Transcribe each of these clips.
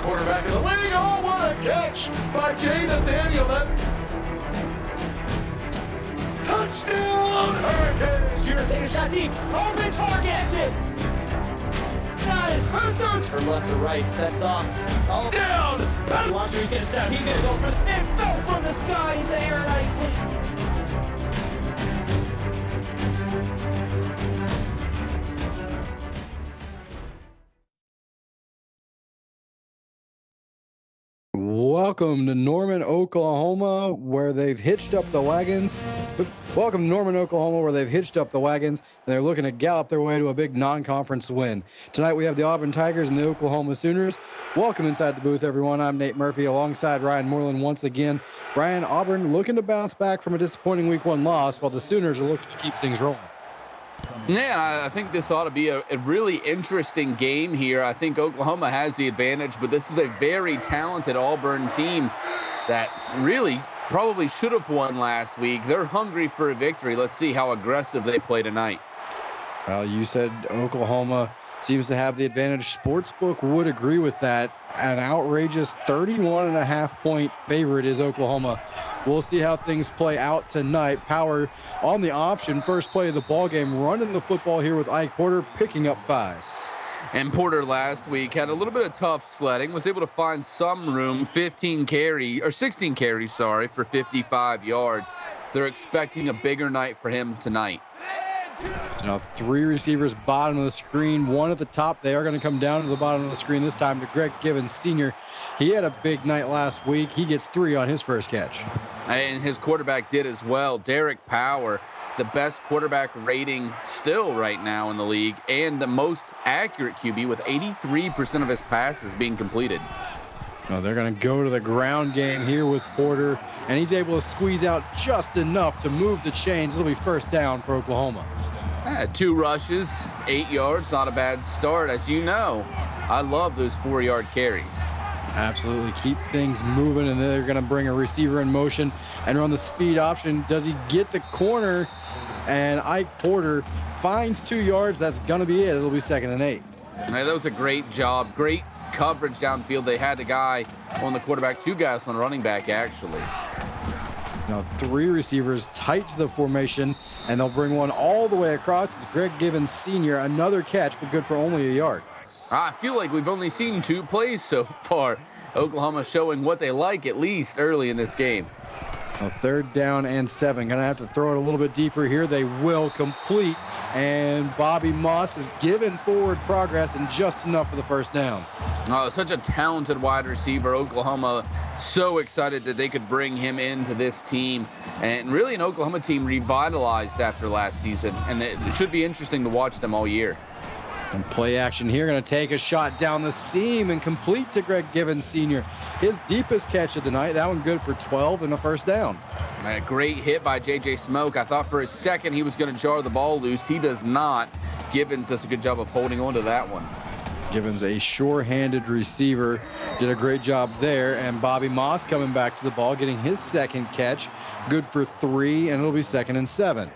Quarterback of the league. Oh, what a catch by Jay Nathaniel. Touchdown, Hurricanes. Shooter take a shot deep. Open target. Got it. From left to right. Sets off. Oh. Down. He wants to. He's going to step. He's going to go for the. It fell from the sky into Aaron Icing. Welcome to Norman, Oklahoma, where they've hitched up the wagons. Welcome to Norman, Oklahoma, where they've hitched up the wagons, and they're looking to gallop their way to a big non-conference win. Tonight we have the Auburn Tigers and the Oklahoma Sooners. Welcome inside the booth, everyone. I'm Nate Murphy alongside Ryan Moreland once again. Ryan, Auburn looking to bounce back from a disappointing Week 1 loss, while the Sooners are looking to keep things rolling. Yeah, I think this ought to be a really interesting game here. I think Oklahoma has the advantage, but this is a very talented Auburn team that really probably should have won last week. They're hungry for a victory. Let's see how aggressive they play tonight. Well, you said Oklahoma seems to have the advantage. Sportsbook would agree with that. An outrageous 31.5-point favorite is Oklahoma. We'll see how things play out tonight. Power on the option. First play of the ball game, running the football here with Ike Porter, picking up 5. And Porter last week had a little bit of tough sledding, was able to find some room, 16 carries, for 55 yards. They're expecting a bigger night for him tonight. Now 3 receivers bottom of the screen, 1 at the top. They are going to come down to the bottom of the screen this time to Greg Givens Sr. He had a big night last week. He gets 3 on his first catch. And his quarterback did as well. Derek Power, the best quarterback rating still right now in the league, and the most accurate QB with 83% of his passes being completed. Well, they're going to go to the ground game here with Porter, and he's able to squeeze out just enough to move the chains. It'll be first down for Oklahoma. 2 rushes, 8 yards, not a bad start. As you know, I love those 4-yard carries. Absolutely. Keep things moving, and they're going to bring a receiver in motion and run the speed option. Does he get the corner? And Ike Porter finds 2 yards. That's going to be it. It'll be 2nd and 8. That was a great job. Great coverage downfield. They had the guy on the quarterback, 2 guys on the running back, actually. Now 3 receivers tight to the formation, and they'll bring one all the way across. It's Greg Givens Sr. Another catch, but good for only a yard. I feel like we've only seen 2 plays so far. Oklahoma showing what they like, at least early in this game. Now 3rd down and 7. Gonna have to throw it a little bit deeper here. They will complete, and Bobby Moss is given forward progress and just enough for the first down. Oh, such a talented wide receiver. Oklahoma so excited that they could bring him into this team, and really an Oklahoma team revitalized after last season, and it should be interesting to watch them all year. And play action here, going to take a shot down the seam and complete to Greg Givens Sr. His deepest catch of the night. That one good for 12 and a first down. A great hit by J.J. Smoke. I thought for a second he was going to jar the ball loose. He does not. Givens does a good job of holding on to that one. Givens, a sure-handed receiver, did a great job there. And Bobby Moss coming back to the ball, getting his 2nd catch. Good for 3, and it'll be 2nd and 7.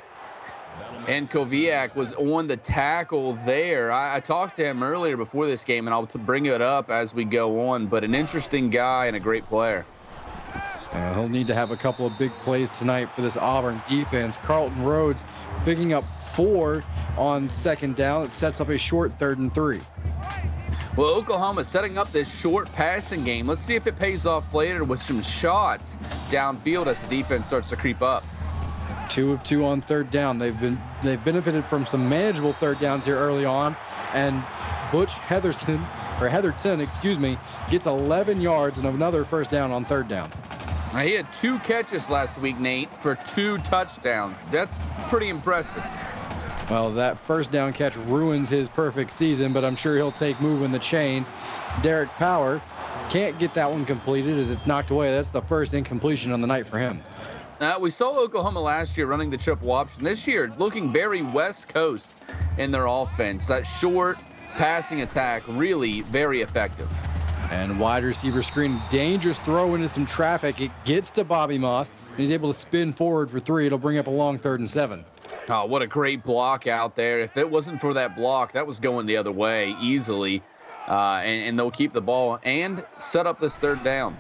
And Koviak was on the tackle there. I talked to him earlier before this game, and I'll bring it up as we go on, but an interesting guy and a great player. He'll need to have a couple of big plays tonight for this Auburn defense. Carlton Rhodes picking up 4 on 2nd down. It sets up a short 3rd and 3. Well, Oklahoma setting up this short passing game. Let's see if it pays off later with some shots downfield as the defense starts to creep up. 2 of 2 on 3rd down. They've benefited from some manageable 3rd downs here early on, and Butch Heatherton, gets 11 yards and another first down on 3rd down. Now, he had 2 catches last week, Nate, for 2 touchdowns. That's pretty impressive. Well, that first down catch ruins his perfect season, but I'm sure he'll take moving the chains. Derek Power can't get that one completed as it's knocked away. That's the first incompletion on the night for him. We saw Oklahoma last year running the triple option. This year, looking very West Coast in their offense. That short passing attack, really very effective. And wide receiver screen, dangerous throw into some traffic. It gets to Bobby Moss, and he's able to spin forward for 3. It'll bring up a long 3rd and 7. Oh, what a great block out there. If it wasn't for that block, that was going the other way easily. And they'll keep the ball and set up this 3rd down.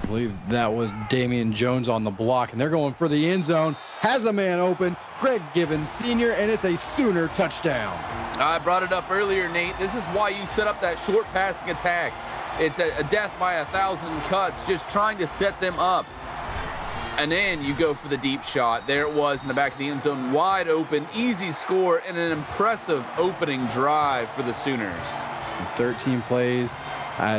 I believe that was Damian Jones on the block, and they're going for the end zone. Has a man open, Greg Givens Sr., and it's a Sooner touchdown. I brought it up earlier, Nate. This is why you set up that short passing attack. It's a death by 1,000 cuts, just trying to set them up. And then you go for the deep shot. There it was in the back of the end zone, wide open, easy score, and an impressive opening drive for the Sooners. 13 plays.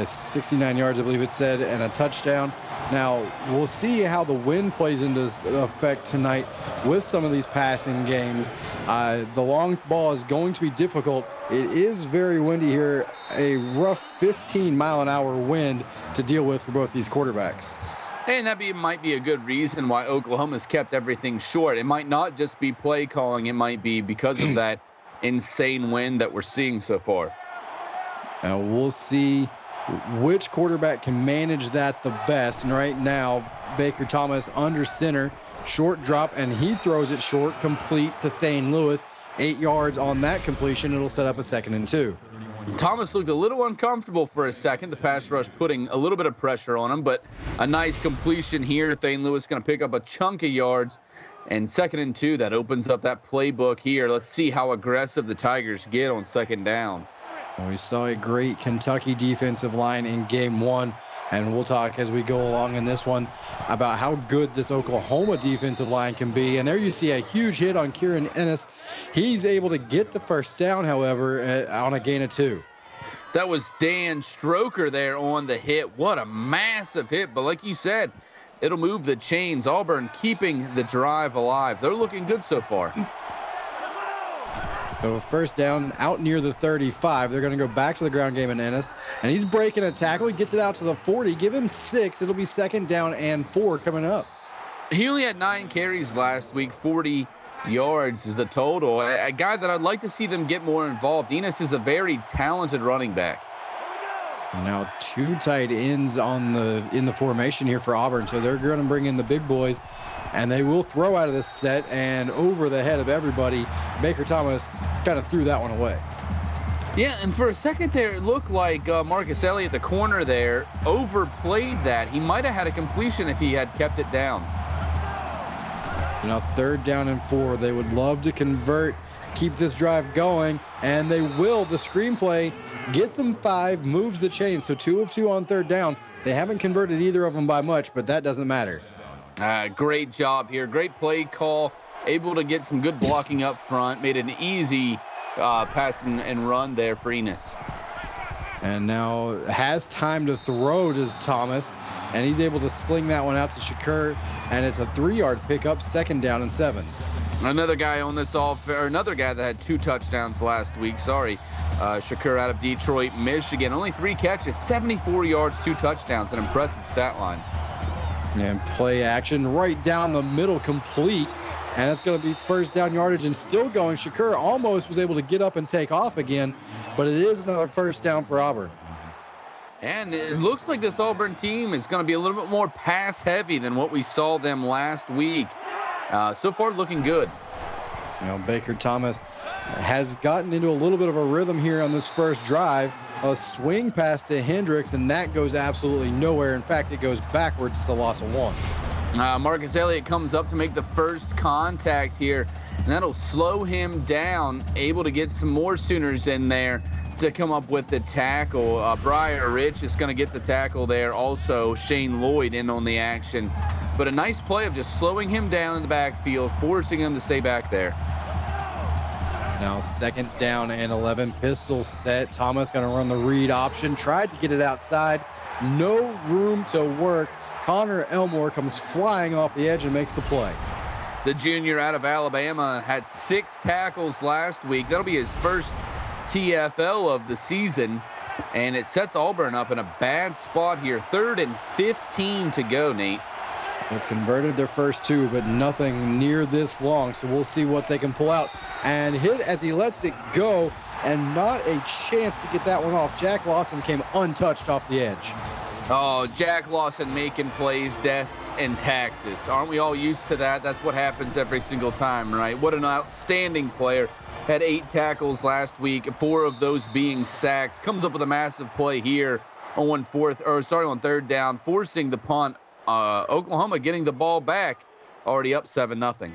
69 yards, I believe it said, and a touchdown. Now, we'll see how the wind plays into effect tonight with some of these passing games. The long ball is going to be difficult. It is very windy here, a rough 15-mile-an-hour wind to deal with for both these quarterbacks. And that might be a good reason why Oklahoma's kept everything short. It might not just be play calling. It might be because of that insane wind that we're seeing so far. Now, we'll see which quarterback can manage that the best. And right now, Baker Thomas under center, short drop, and he throws it short, complete to Thane Lewis. 8 yards on that completion. It'll set up a 2nd and 2. Thomas looked a little uncomfortable for a second. The pass rush putting a little bit of pressure on him, but a nice completion here. Thane Lewis going to pick up a chunk of yards. And 2nd and 2, that opens up that playbook here. Let's see how aggressive the Tigers get on 2nd down. Well, we saw a great Kentucky defensive line in game 1, and we'll talk as we go along in this one about how good this Oklahoma defensive line can be. And there you see a huge hit on Kieran Ennis. He's able to get the first down, however, on a gain of 2. That was Dan Stroker there on the hit. What a massive hit. But like you said, it'll move the chains. Auburn keeping the drive alive. They're looking good so far. So first down out near the 35. They're going to go back to the ground game in Ennis. And he's breaking a tackle. He gets it out to the 40. Give him 6. It'll be 2nd down and 4 coming up. He only had 9 carries last week, 40 yards is the total. A guy that I'd like to see them get more involved. Enos is a very talented running back. Now 2 tight ends in the formation here for Auburn. So they're going to bring in the big boys. And they will throw out of this set, and over the head of everybody, Baker Thomas kind of threw that one away. Yeah, and for a second there, it looked like Marcus Elliott, the corner there, overplayed that. He might have had a completion if he had kept it down. Now 3rd down and 4. They would love to convert, keep this drive going, and they will. The screenplay gets them 5, moves the chain. So 2 of 2 on 3rd down. They haven't converted either of them by much, but that doesn't matter. Great job here. Great play call. Able to get some good blocking up front. Made an easy pass and run there for Enos. And now has time to throw to Thomas. And he's able to sling that one out to Shakur. And it's a 3-yard pickup, 2nd down and 7. Another guy on this another guy that had 2 touchdowns last week. Shakur out of Detroit, Michigan. Only 3 catches, 74 yards, 2 touchdowns. An impressive stat line. And play action right down the middle, complete. And that's going to be 1st down yardage and still going. Shakur almost was able to get up and take off again, but it is another 1st down for Auburn. And it looks like this Auburn team is going to be a little bit more pass heavy than what we saw them last week. So far looking good. Baker Thomas has gotten into a little bit of a rhythm here on this first drive. A swing pass to Hendricks, and that goes absolutely nowhere. In fact, it goes backwards. It's a loss of 1. Marcus Elliott comes up to make the first contact here, and that'll slow him down, able to get some more Sooners in there to come up with the tackle. Briar Rich is going to get the tackle there. Also, Shane Lloyd in on the action. But a nice play of just slowing him down in the backfield, forcing him to stay back there. Now 2nd down and 11. Pistol set. Thomas going to run the read option. Tried to get it outside. No room to work. Connor Elmore comes flying off the edge and makes the play. The junior out of Alabama had 6 tackles last week. That'll be his first TFL of the season. And it sets Auburn up in a bad spot here. 3rd and 15 to go, Nate. They've converted their first 2, but nothing near this long. So we'll see what they can pull out. And hit as he lets it go, and not a chance to get that one off. Jack Lawson came untouched off the edge. Oh, Jack Lawson making plays, deaths, and taxes. Aren't we all used to that? That's what happens every single time, right? What an outstanding player. Had 8 tackles last week, 4 of those being sacks. Comes up with a massive play here on 3rd down, forcing the punt. Oklahoma getting the ball back, already up 7-0.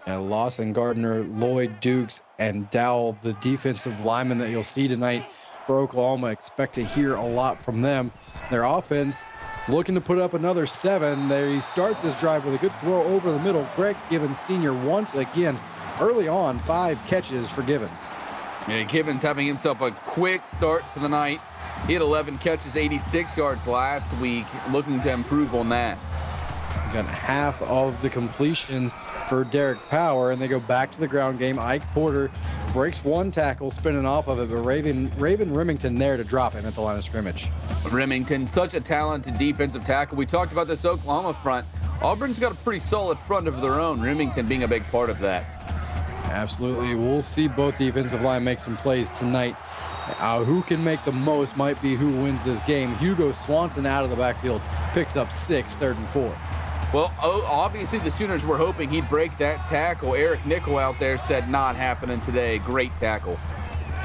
And Lawson, Gardner, Lloyd, Dukes, and Dowell, the defensive linemen that you'll see tonight for Oklahoma. Expect to hear a lot from them. Their offense looking to put up another 7. They start this drive with a good throw over the middle. Greg Givens Sr. once again early on, 5 catches for Givens. Yeah, Givens having himself a quick start to the night. He had 11 catches, 86 yards last week, looking to improve on that. He's got half of the completions for Derek Power, and they go back to the ground game. Ike Porter breaks 1 tackle, spinning off of it, but Raven Remington there to drop him at the line of scrimmage. Remington, such a talented defensive tackle. We talked about this Oklahoma front. Auburn's got a pretty solid front of their own, Remington being a big part of that. Absolutely. We'll see both defensive line make some plays tonight. Who can make the most might be who wins this game. Hugo Swanson out of the backfield picks up 6, 3rd and 4. Well, obviously the Sooners were hoping he'd break that tackle. Eric Nickel out there said not happening today. Great tackle.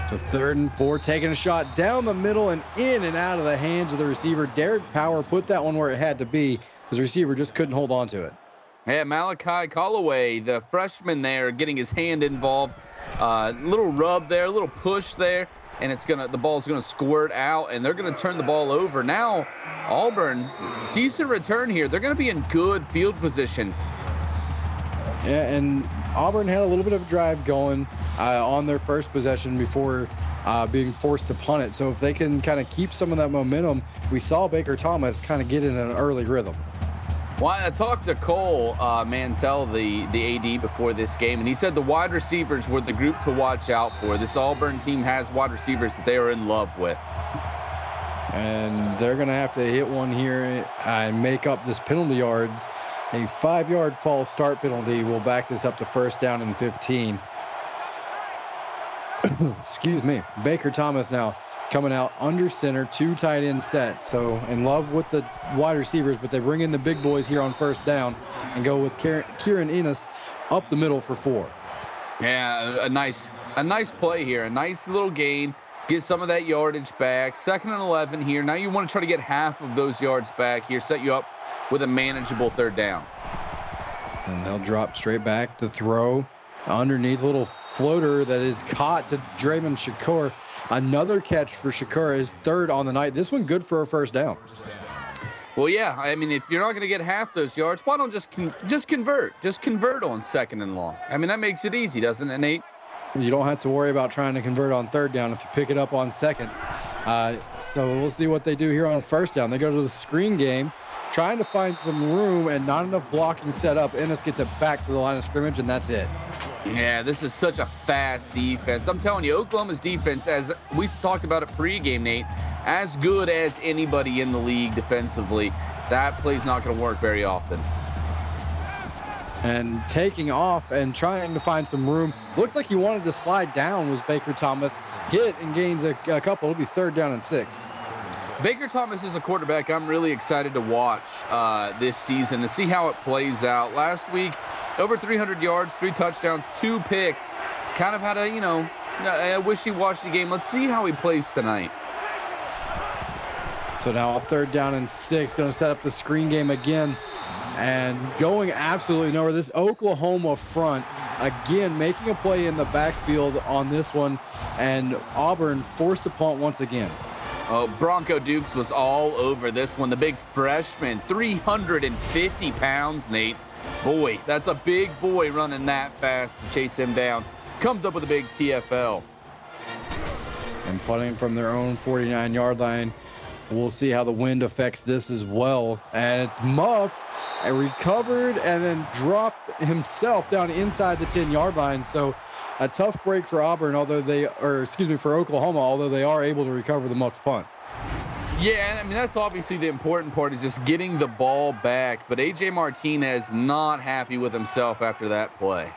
So 3rd and 4, taking a shot down the middle and in and out of the hands of the receiver. Derek Power put that one where it had to be. His receiver just couldn't hold on to it. Yeah, Malachi Callaway, the freshman there, getting his hand involved. Little rub there, a little push there, and the ball's gonna squirt out, and they're gonna turn the ball over. Now, Auburn, decent return here. They're gonna be in good field position. Yeah, and Auburn had a little bit of a drive going on their first possession before being forced to punt it. So if they can kind of keep some of that momentum, we saw Baker Thomas kind of get in an early rhythm. Well, I talked to Cole Mantell, the AD, before this game, and he said the wide receivers were the group to watch out for. This Auburn team has wide receivers that they are in love with. And they're going to have to hit one here and make up this penalty yards. A 5-yard false start penalty will back this up to first down and 15. Excuse me. Baker Thomas now coming out under center, 2 tight end set. So in love with the wide receivers, but they bring in the big boys here on first down and go with Kieran Enos up the middle for 4. Yeah, a nice play here. A nice little gain. Get some of that yardage back. 2nd and 11 here. Now you want to try to get half of those yards back here. Set you up with a manageable 3rd down. And they'll drop straight back to throw underneath, a little floater that is caught to Draymond Shakur. Another catch for Shakur, his 3rd on the night. This one good for a first down. Well, yeah. I mean, if you're not going to get half those yards, why don't just convert? Just convert on 2nd and long. I mean, that makes it easy, doesn't it, Nate? You don't have to worry about trying to convert on 3rd down if you pick it up on 2nd. So we'll see what they do here on 1st down. They go to the screen game, trying to find some room and not enough blocking set up. Ennis gets it back to the line of scrimmage, and that's it. Yeah, this is such a fast defense. I'm telling you, Oklahoma's defense, as we talked about it pregame, Nate, as good as anybody in the league defensively. That play's not going to work very often. And taking off and trying to find some room. Looked like he wanted to slide down was Baker Thomas. Hit and gains a couple. It'll be 3rd down and 6. Baker Thomas is a quarterback I'm really excited to watch this season to see how it plays out. Last week, over 300 yards, 3 touchdowns, 2 picks. Kind of had a wishy-washy game. Let's see how he plays tonight. So now a 3rd down and 6. Going to set up the screen game again. And going absolutely nowhere. This Oklahoma front, again, making a play in the backfield on this one. And Auburn forced to punt once again. Oh, Bronco Dukes was all over this one. The big freshman, 350 pounds, Nate. Boy, that's a big boy running that fast to chase him down. Comes up with a big TFL. And punting from their own 49-yard line. We'll see how the wind affects this as well. And it's muffed and recovered and then dropped himself down inside the 10-yard line. So a tough break for Auburn, for Oklahoma, although they are able to recover the muffed punt. Yeah, I mean, that's obviously the important part is just getting the ball back. But A.J. Martinez not happy with himself after that play.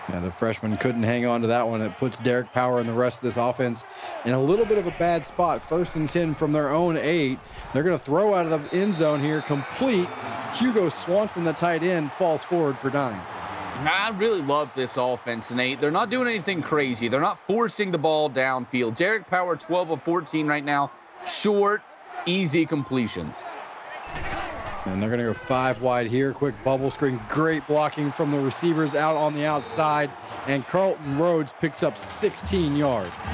Yeah, the freshman couldn't hang on to that one. It puts Derek Power and the rest of this offense in a little bit of a bad spot. 1st and 10 from their own 8. They're going to throw out of the end zone here, complete. Hugo Swanson, the tight end, falls forward for 9. I really love this offense, Nate. They're not doing anything crazy. They're not forcing the ball downfield. Derek Power, 12 of 14 right now. Short, easy completions. And they're going to go 5 wide here. Quick bubble screen. Great blocking from the receivers out on the outside. And Carlton Rhodes picks up 16 yards.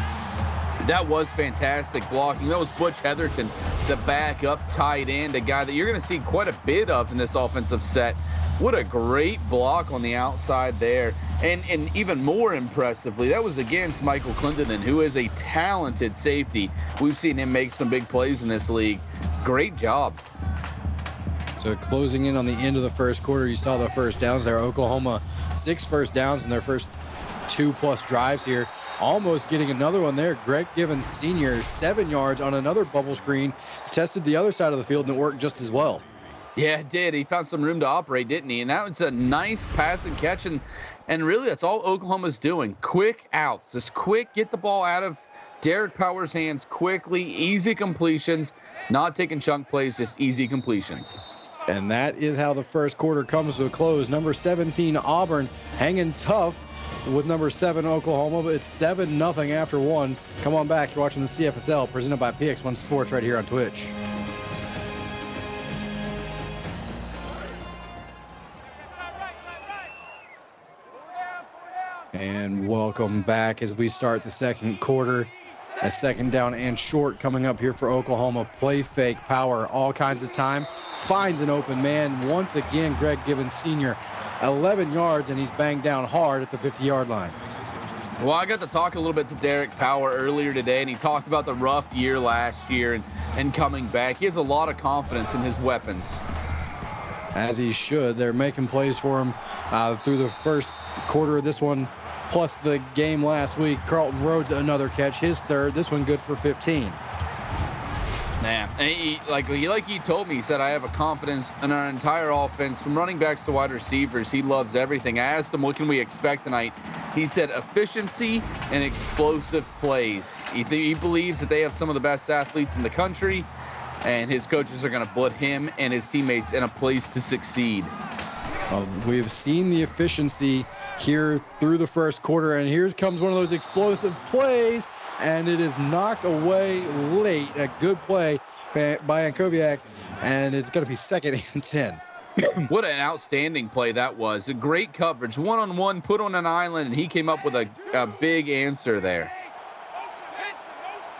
That was fantastic blocking. That was Butch Heatherton, the backup tight end, a guy that you're going to see quite a bit of in this offensive set. What a great block on the outside there. And even more impressively, that was against Michael Clendenin, who is a talented safety. We've seen him make some big plays in this league. Great job. So closing in on the end of the first quarter, you saw the first downs there. Oklahoma, 6 first downs in their first 2+ drives here. Almost getting another one there. Greg Givens Sr., 7 yards on another bubble screen. Tested the other side of the field and it worked just as well. Yeah, it did. He found some room to operate, didn't he? And that was a nice pass and catch. And really, that's all Oklahoma's doing. Quick outs. Just quick, get the ball out of Derek Power's hands quickly. Easy completions. Not taking chunk plays, just easy completions. And that is how the first quarter comes to a close. Number 17, Auburn, hanging tough with number 7, Oklahoma. But it's 7-0 after 1. Come on back. You're watching the CFSL presented by PX1 Sports right here on Twitch. And welcome back as we start the second quarter. A 2nd down and short coming up here for Oklahoma. Play fake, Power, all kinds of time. Finds an open man. Once again, Greg Givens Sr., 11 yards, and he's banged down hard at the 50-yard line. Well, I got to talk a little bit to Derek Power earlier today, and he talked about the rough year last year and coming back. He has a lot of confidence in his weapons. As he should. They're making plays for him through the first quarter of this one, plus the game last week. Carlton Rhodes, another catch, his third. This one good for 15. Man, and like he told me, he said, I have a confidence in our entire offense from running backs to wide receivers. He loves everything. I asked him, what can we expect tonight? He said efficiency and explosive plays. He believes that they have some of the best athletes in the country, and his coaches are going to put him and his teammates in a place to succeed. Well, we've seen the efficiency here through the first quarter, and here comes one of those explosive plays, and it is knocked away late. A good play by Ankoviak, and it's going to be 2nd and 10. What an outstanding play that was. A great coverage, one-on-one, put on an island, and he came up with a big answer there.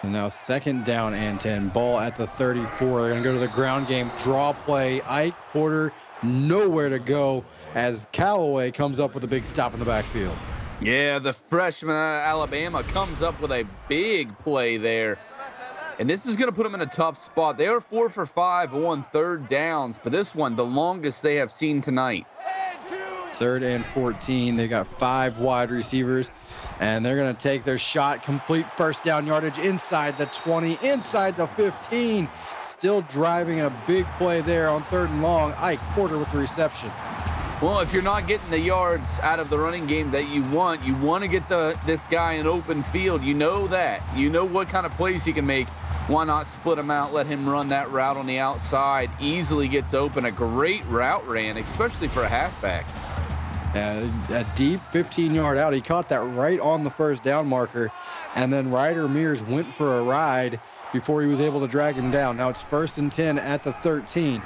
And now 2nd down and 10. Ball at the 34. They're going to go to the ground game. Draw play. Ike Porter nowhere to go as Callaway comes up with a big stop in the backfield. Yeah, the freshman out of Alabama comes up with a big play there. And this is going to put them in a tough spot. They are 4 for 5 on 3rd downs, but this one, the longest they have seen tonight. 3rd and 14. They got 5 wide receivers, and they're going to take their shot. Complete first down yardage inside the 20, inside the 15. Still driving a big play there on 3rd and long. Ike Porter with the reception. Well, if you're not getting the yards out of the running game that you want to get this guy in open field. You know that. You know what kind of plays he can make. Why not split him out, let him run that route on the outside? Easily gets open. A great route ran, especially for a halfback. A deep 15-yard out. He caught that right on the first down marker, and then Ryder Mears went for a ride before he was able to drag him down. Now it's 1st and 10 at the 13.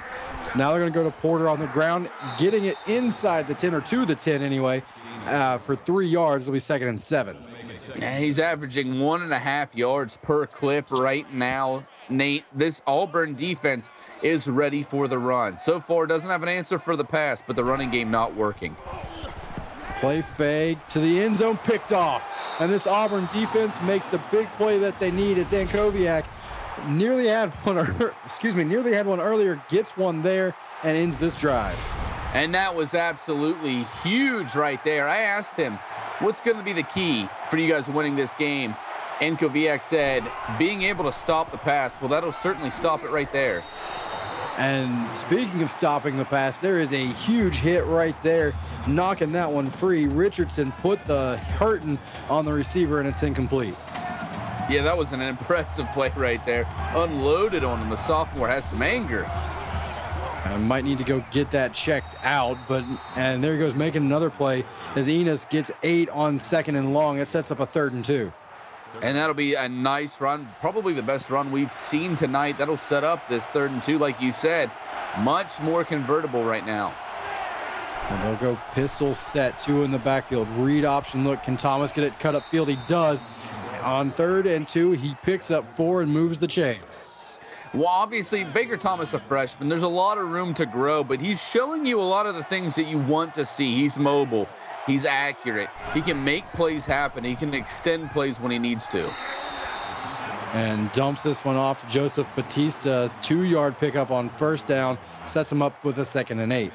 Now they're going to go to Porter on the ground, getting it inside the 10, or to the 10 anyway, for 3 yards. It'll be 2nd and 7. Yeah, he's averaging 1.5 yards per clip right now, Nate. This Auburn defense is ready for the run. So far, doesn't have an answer for the pass, but the running game not working. Play fake to the end zone, picked off. And this Auburn defense makes the big play that they need. It's Ankoviak. Nearly had one earlier, gets one there, and ends this drive. And that was absolutely huge right there. I asked him, what's going to be the key for you guys winning this game? Ankoviak said, being able to stop the pass. Well, that'll certainly stop it right there. And speaking of stopping the pass, there is a huge hit right there, knocking that one free. Richardson put the hurting on the receiver, and it's incomplete. Yeah, that was an impressive play right there. Unloaded on him. The sophomore has some anger. I might need to go get that checked out, and there he goes making another play as Enos gets 8 on 2nd and long. It sets up a 3rd and 2. And that'll be a nice run, probably the best run we've seen tonight. That'll set up this 3rd and 2, like you said. Much more convertible right now. And they'll go pistol set, 2 in the backfield. Read option look. Can Thomas get it cut upfield? He does. On 3rd and 2, he picks up 4 and moves the chains. Well, obviously, Baker Thomas, a freshman, there's a lot of room to grow, but he's showing you a lot of the things that you want to see. He's mobile. He's accurate. He can make plays happen. He can extend plays when he needs to. And dumps this one off to Joseph Batista. 2-yard pickup on 1st down. Sets him up with a 2nd and 8.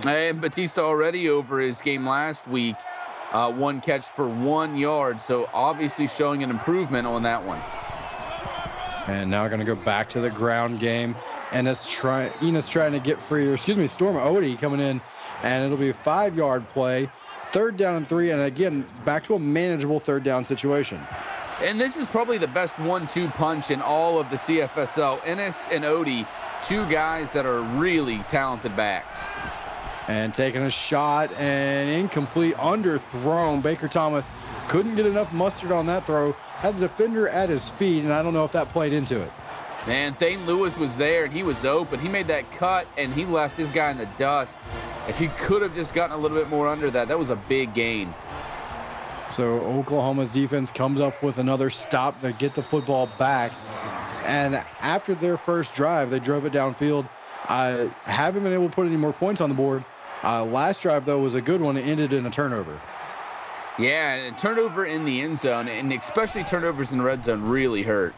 And Batista already over his game last week. 1 catch for 1 yard. So obviously showing an improvement on that one. And now we're going to go back to the ground game. And Enos trying to get free, Storm Odie coming in. And it'll be a 5-yard play. 3rd down and 3. And again, back to a manageable 3rd down situation. And this is probably the best 1-2 punch in all of the CFSL. Ennis and Odie, 2 guys that are really talented backs. And taking a shot and incomplete, underthrown. Baker Thomas couldn't get enough mustard on that throw. Had the defender at his feet, and I don't know if that played into it. Man, Thane Lewis was there, and he was open. He made that cut, and he left his guy in the dust. If he could have just gotten a little bit more under that, that was a big gain. So Oklahoma's defense comes up with another stop. They get the football back. And after their first drive, they drove it downfield. Haven't been able to put any more points on the board. Last drive, though, was a good one. It ended in a turnover. Yeah, a turnover in the end zone, and especially turnovers in the red zone really hurt.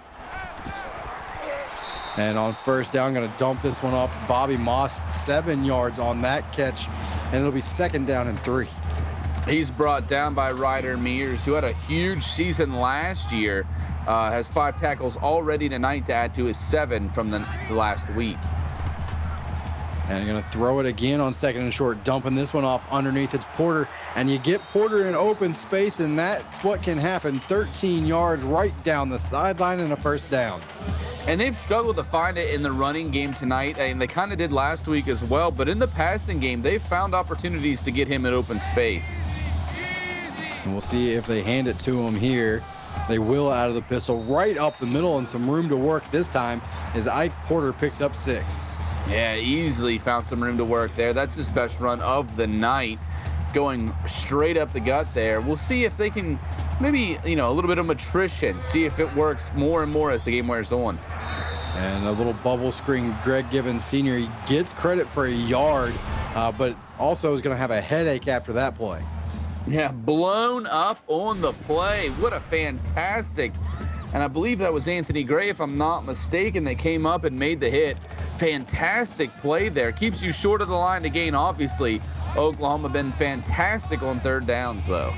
And on first down, going to dump this one off to Bobby Moss, 7 yards on that catch, and it'll be 2nd down and 3. He's brought down by Ryder Mears, who had a huge season last year. Has 5 tackles already tonight to add to his 7 from the last week. And you're going to throw it again on 2nd and short, dumping this one off underneath. It's Porter, and you get Porter in open space, and that's what can happen. 13 yards right down the sideline and a 1st down. And they've struggled to find it in the running game tonight, and they kind of did last week as well. But in the passing game, they've found opportunities to get him in open space. And we'll see if they hand it to him here. They will out of the pistol, right up the middle, and some room to work this time as Ike Porter picks up 6. Yeah, easily found some room to work there. That's his best run of the night, going straight up the gut there. We'll see if they can maybe, a little bit of attrition, see if it works more and more as the game wears on. And a little bubble screen. Greg Givens Sr. He gets credit for a yard, but also is going to have a headache after that play. Yeah, blown up on the play. What a fantastic, and I believe that was Anthony Gray, if I'm not mistaken, that came up and made the hit. Fantastic play there. Keeps you short of the line to gain, obviously. Oklahoma been fantastic on 3rd downs, though.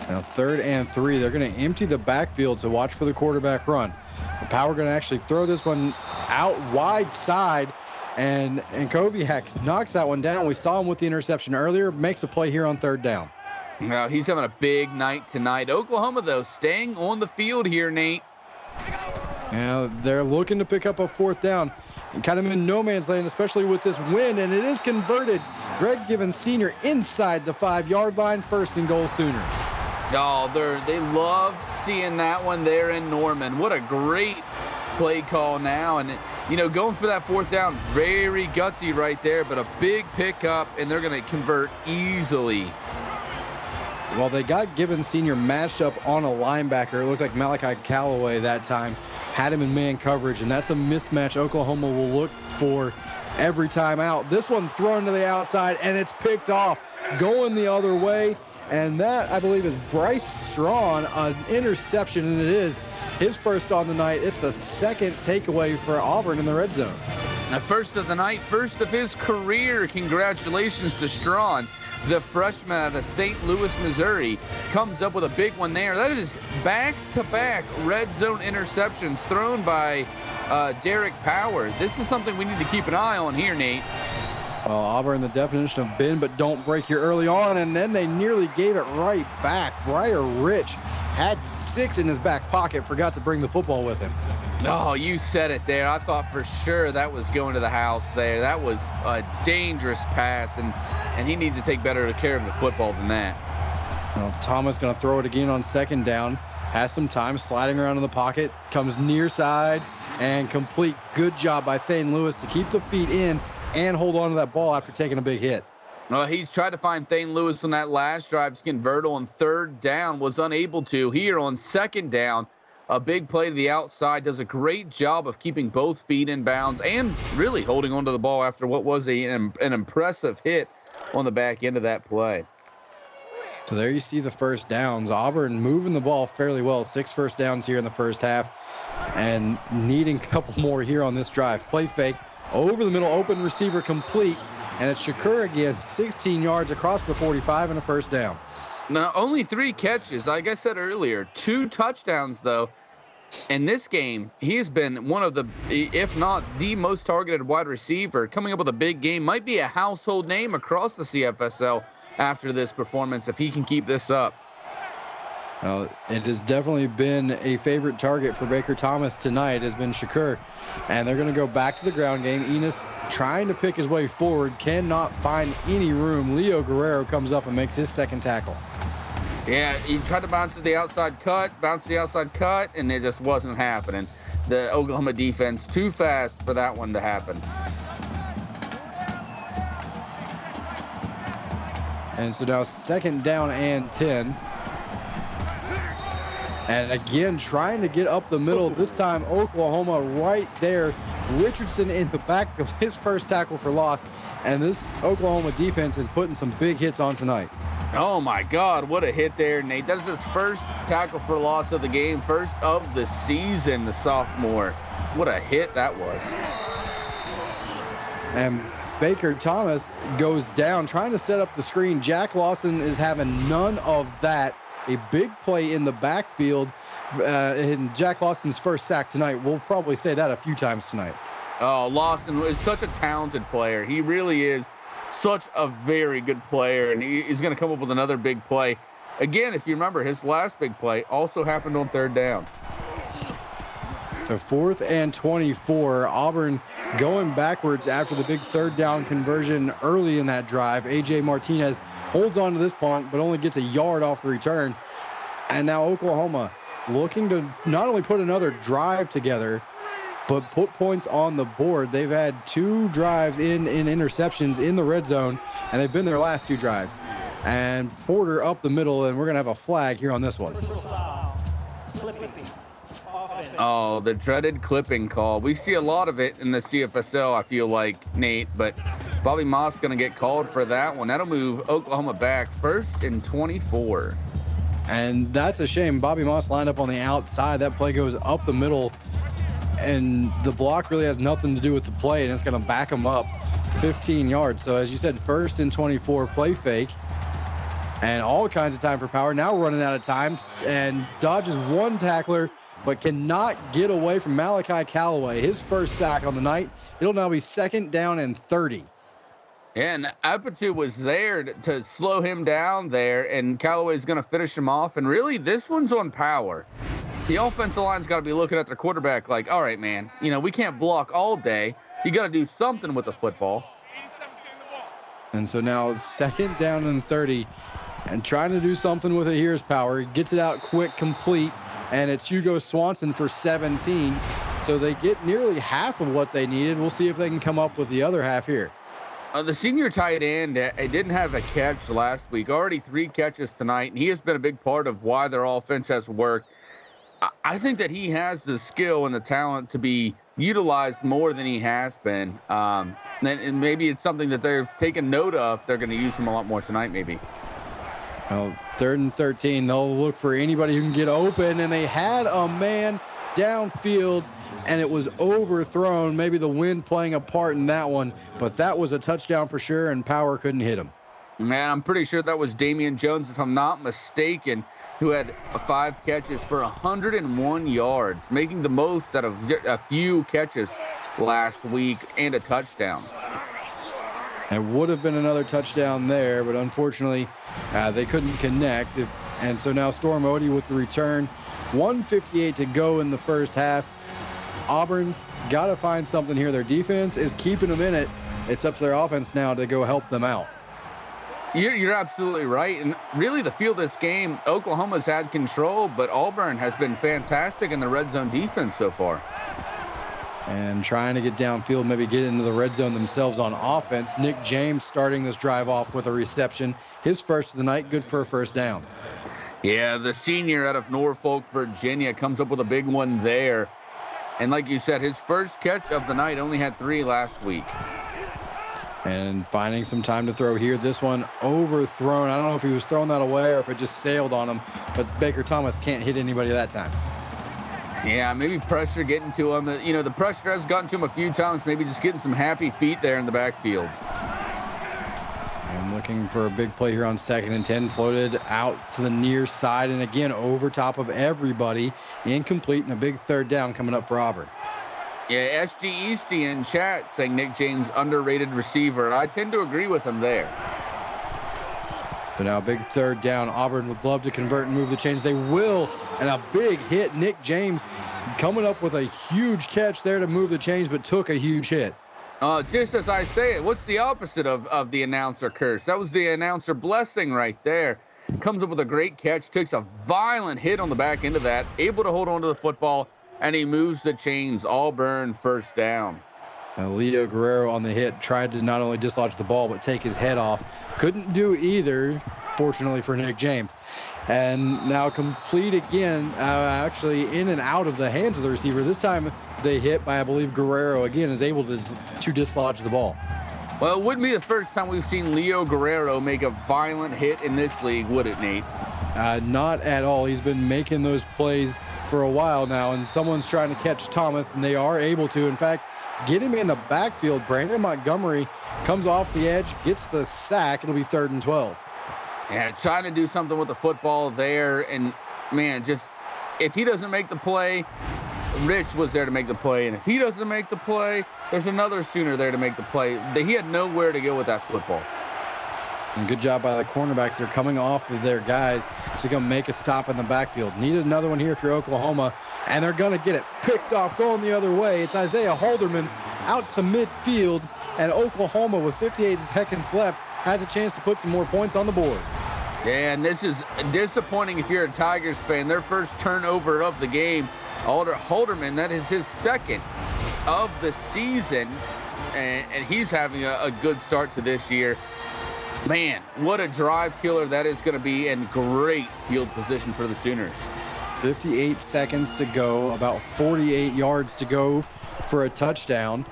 Now 3rd and 3. They're going to empty the backfield to watch for the quarterback run. Power going to actually throw this one out wide side, and Koviak knocks that one down. We saw him with the interception earlier. Makes a play here on 3rd down. Now he's having a big night tonight. Oklahoma, though, staying on the field here, Nate. Now they're looking to pick up a 4th down. And kind of in no man's land, especially with this wind, and it is converted. Greg Givens Sr. inside the 5-yard line, 1st and goal Sooners. Oh, they love seeing that one there in Norman. What a great play call now. And, going for that 4th down, very gutsy right there, but a big pickup, and they're going to convert easily. Well, they got Givens Sr. matched up on a linebacker. It looked like Malachi Callaway that time. Had him in man coverage, and that's a mismatch Oklahoma will look for every time out. This one thrown to the outside, and it's picked off, going the other way. And that, I believe, is Bryce Strawn, an interception, and it is his 1st on the night. It's the 2nd takeaway for Auburn in the red zone. A 1st of the night, 1st of his career. Congratulations to Strawn. The freshman out of St. Louis, Missouri, comes up with a big one there. That is back-to-back red zone interceptions thrown by Derek Power. This is something we need to keep an eye on here, Nate. Well, Auburn, the definition of bend but don't break here early on, and then they nearly gave it right back. Briar Rich had 6 in his back pocket, forgot to bring the football with him. Oh, you said it there. I thought for sure that was going to the house there. That was a dangerous pass, and he needs to take better care of the football than that. Well, Thomas going to throw it again on 2nd down. Has some time sliding around in the pocket. Comes near side and complete. Good job by Thane Lewis to keep the feet in and hold on to that ball after taking a big hit. Well, he tried to find Thane Lewis on that last drive to convert on 3rd down. Was unable to. Here on 2nd down, a big play to the outside. Does a great job of keeping both feet in bounds and really holding onto the ball after what was an impressive hit on the back end of that play. So there you see the 1st downs. Auburn moving the ball fairly well. 6 first downs here in the 1st half and needing a couple more here on this drive. Play fake over the middle, open receiver complete, and it's Shakur again, 16 yards across the 45 and a 1st down. Now, only 3 catches. Like I said earlier, 2 touchdowns, though. In this game, he has been one of the, if not the most targeted wide receiver, coming up with a big game. Might be a household name across the CFSL after this performance if he can keep this up. It has definitely been a favorite target for Baker Thomas tonight, has been Shakur. And they're going to go back to the ground game. Enos trying to pick his way forward, cannot find any room. Leo Guerrero comes up and makes his 2nd tackle. Yeah, he tried to bounce to the outside cut, and it just wasn't happening. The Oklahoma defense too fast for that one to happen. And so now 2nd down and 10. And again, trying to get up the middle. This time, Oklahoma right there. Richardson in the backfield, his 1st tackle for loss. And this Oklahoma defense is putting some big hits on tonight. Oh, my God, what a hit there, Nate. That is his 1st tackle for loss of the game, 1st of the season, the sophomore. what a hit that was. And Baker Thomas goes down trying to set up the screen. Jack Lawson is having none of that. A big play in the backfield in Jack Lawson's first sack tonight. We'll probably say that a few times tonight. Oh, Lawson is such a talented player. He really is such a very good player, and he's going to come up with another big play. Again, if you remember, his last big play also happened on third down. So 4th and 24. Auburn going backwards after the big third down conversion early in that drive. A.J. Martinez holds on to this punt, but only gets a yard off the return. And now Oklahoma looking to not only put another drive together, but put points on the board. They've had 2 drives in interceptions in the red zone, and they've been their last 2 drives. And Porter up the middle, and we're going to have a flag here on this one. Oh, the dreaded clipping call. We see a lot of it in the CFSL, I feel like, Nate, but Bobby Moss going to get called for that one. That'll move Oklahoma back 1st and 24. And that's a shame. Bobby Moss lined up on the outside. That play goes up the middle, and the block really has nothing to do with the play, and it's going to back him up 15 yards. So as you said, 1st and 24, play fake, and all kinds of time for power. Now running out of time, and dodges one tackler, but cannot get away from Malachi Callaway. His first sack on the night. It'll now be 2nd down and 30. And Apatu was there to slow him down there, and Callaway's going to finish him off. And really, this one's on power. The offensive line's got to be looking at their quarterback like, all right, man, we can't block all day. You got to do something with the football. And so now it's 2nd down and 30, and trying to do something with it. Here's power. He gets it out quick, complete, and it's Hugo Swanson for 17. So they get nearly half of what they needed. We'll see if they can come up with the other half here. The senior tight end didn't have a catch last week. Already 3 catches tonight, and he has been a big part of why their offense has worked. I think that he has the skill and the talent to be utilized more than he has been. And maybe it's something that they've taken note of. They're going to use him a lot more tonight, maybe. Well, 3rd and 13, they'll look for anybody who can get open, and they had a man downfield, and it was overthrown. Maybe the wind playing a part in that one, but that was a touchdown for sure, and Power couldn't hit him. Man, I'm pretty sure that was Damian Jones, if I'm not mistaken, who had 5 catches for 101 yards, making the most out of a few catches last week and a touchdown. It would have been another touchdown there, but unfortunately, they couldn't connect. And so now Storm Odie with the return. 1:58 to go in the first half. Auburn got to find something here. Their defense is keeping them in it. It's up to their offense now to go help them out. You're absolutely right. And really, the feel of this game, Oklahoma's had control, but Auburn has been fantastic in the red zone defense so far. And trying to get downfield, maybe get into the red zone themselves on offense. Nick James starting this drive off with a reception. His first of the night, good for a first down. Yeah, the senior out of Norfolk, Virginia, comes up with a big one there. And like you said, his first catch of the night, only had 3 last week. And finding some time to throw here. This one overthrown. I don't know if he was throwing that away or if it just sailed on him, but Baker Thomas can't hit anybody that time. Yeah, maybe pressure getting to him. The pressure has gotten to him a few times, maybe just getting some happy feet there in the backfield. And looking for a big play here on 2nd and 10. Floated out to the near side, and again, over top of everybody. Incomplete, and a big 3rd down coming up for Auburn. Yeah, SG Easty in chat saying Nick James underrated receiver. I tend to agree with him there. So now big 3rd down. Auburn would love to convert and move the chains. They will, and a big hit. Nick James coming up with a huge catch there to move the chains, but took a huge hit. Just as I say it, what's the opposite of the announcer curse? That was the announcer blessing right there. Comes up with a great catch, takes a violent hit on the back end of that, able to hold on to the football, and he moves the chains. Auburn first down. Leo Guerrero on the hit tried to not only dislodge the ball, but take his head off. Couldn't do either, fortunately for Nick James. And now complete again, actually in and out of the hands of the receiver. This time they hit by, I believe, Guerrero again is able to dislodge the ball. Well, it wouldn't be the first time we've seen Leo Guerrero make a violent hit in this league, would it, Nate? Not at all. He's been making those plays for a while now, and someone's trying to catch Thomas, and they are able to. In fact, get him in the backfield. Brandon Montgomery comes off the edge, gets the sack. It'll be 3rd and 12. Yeah, trying to do something with the football there. And, man, just if he doesn't make the play, Rich was there to make the play. And if he doesn't make the play, there's another Sooner there to make the play. He had nowhere to go with that football. And good job by the cornerbacks. They're coming off of their guys to go make a stop in the backfield. Needed another one here for Oklahoma, and they're going to get it picked off going the other way. It's Isaiah Halderman out to midfield, and Oklahoma, with 58 seconds left, has a chance to put some more points on the board. Yeah, and this is disappointing if you're a Tigers fan. Their first turnover of the game. Halderman, that is his second of the season, and he's having a good start to this year. Man, what a drive killer that is going to be, and great field position for the Sooners. 58 seconds to go, about 48 yards to go for a touchdown.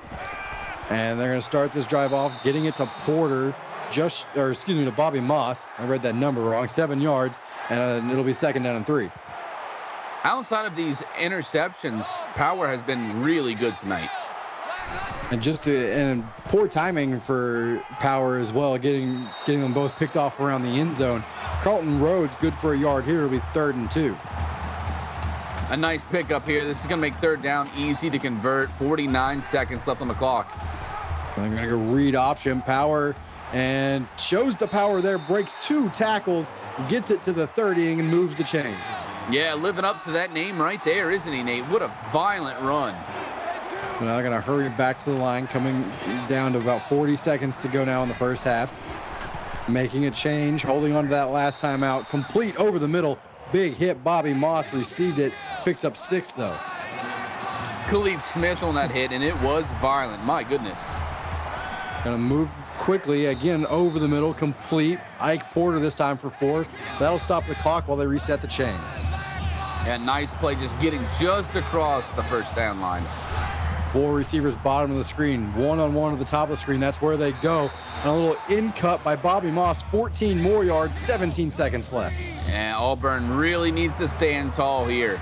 And they're going to start this drive off, getting it to Porter, to Bobby Moss. I read that number wrong, 7 yards, and it'll be 2nd down and 3. Outside of these interceptions, Power has been really good tonight. And poor timing for Power as well, getting them both picked off around the end zone. Carlton Rhodes good for a yard here. It'll be 3rd and 2. A nice pickup here. This is going to make 3rd down easy to convert. 49 seconds left on the clock. They're going to go read option. Power, and shows the power there. Breaks 2 tackles, gets it to the 30 and moves the chains. Yeah, living up to that name right there, isn't he, Nate? What a violent run. We're now going to hurry back to the line, coming down to about 40 seconds to go now in the first half. Making a change, holding on to that last time out. Complete over the middle. Big hit. Bobby Moss received it. Picks up 6, though. Khalid Smith on that hit, and it was violent. My goodness. Going to move quickly. Again, over the middle. Complete. Ike Porter this time for 4. That'll stop the clock while they reset the chains. Yeah, nice play, just getting just across the first down line. 4 receivers bottom of the screen, 1-on-1 at the top of the screen. That's where they go. And a little in cut by Bobby Moss, 14 more yards, 17 seconds left. And Auburn really needs to stand tall here.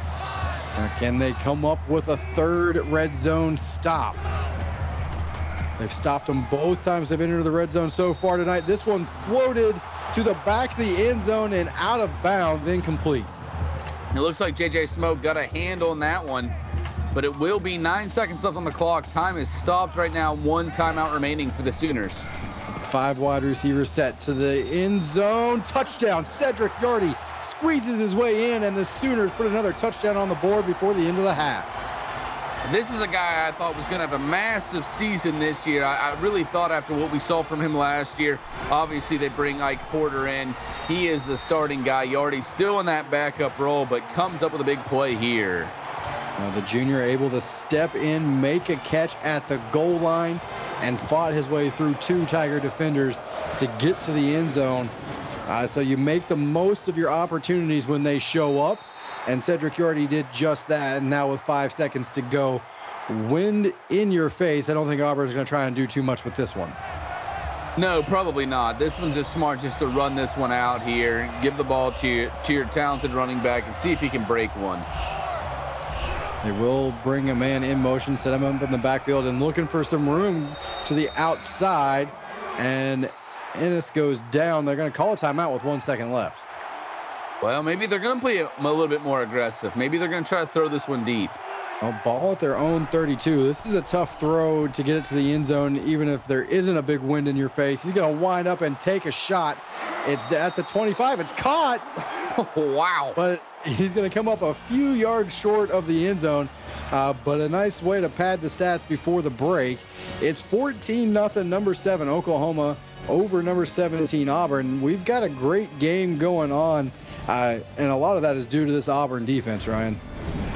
Can they come up with a 3rd red zone stop? They've stopped them both times they've entered the red zone so far tonight. This one floated to the back of the end zone and out of bounds, incomplete. It looks like J.J. Smoke got a hand on that one. But it will be 9 seconds left on the clock. Time is stopped right now. 1 timeout remaining for the Sooners. 5 wide receivers set to the end zone. Touchdown. Cedric Yardy squeezes his way in, and the Sooners put another touchdown on the board before the end of the half. This is a guy I thought was going to have a massive season this year. I really thought after what we saw from him last year, obviously they bring Ike Porter in. He is the starting guy. Yardy still in that backup role, but comes up with a big play here. The junior able to step in, make a catch at the goal line, and fought his way through 2 Tiger defenders to get to the end zone. So you make the most of your opportunities when they show up, and Cedric Yardy did just that. And now with 5 seconds to go, wind in your face, I don't think Auburn's going to try and do too much with this one. No, probably not. This one's just smart just to run this one out here, give the ball to your talented running back, and see if he can break one. They will bring a man in motion, set him up in the backfield, and looking for some room to the outside. And Ennis goes down. They're going to call a timeout with 1 second left. Well, maybe they're going to play a little bit more aggressive. Maybe they're going to try to throw this one deep. A ball at their own 32. This is a tough throw to get it to the end zone, even if there isn't a big wind in your face. He's going to wind up and take a shot. It's at the 25. It's caught. Wow. But he's going to come up a few yards short of the end zone. But a nice way to pad the stats before the break. It's 14-0, number 7 Oklahoma over number 17 Auburn. We've got a great game going on, and a lot of that is due to this Auburn defense, Ryan.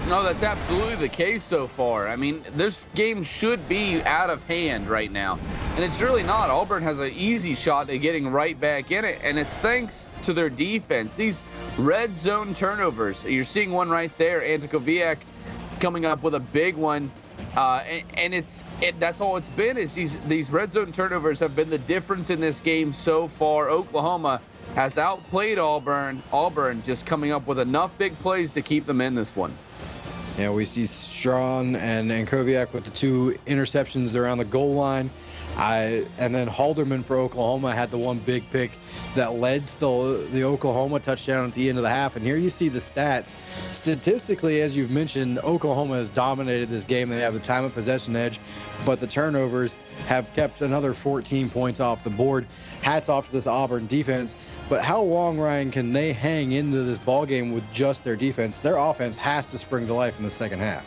No, that's absolutely the case so far. I mean, this game should be out of hand right now, and it's really not. Auburn has an easy shot at getting right back in it, and it's thanks to their defense. These red zone turnovers, you're seeing one right there. Antikoviak coming up with a big one, and that's all it's been, is these red zone turnovers have been the difference in this game so far. Oklahoma has outplayed Auburn. Auburn just coming up with enough big plays to keep them in this one. Yeah, we see Strawn and Koviak with the 2 interceptions around the goal line. And then Halderman for Oklahoma had the one big pick that led to the Oklahoma touchdown at the end of the half. And here you see the stats. Statistically, as you've mentioned, Oklahoma has dominated this game. They have the time of possession edge, but the turnovers have kept another 14 points off the board. Hats off to this Auburn defense. But how long, Ryan, can they hang into this ball game with just their defense? Their offense has to spring to life in the second half.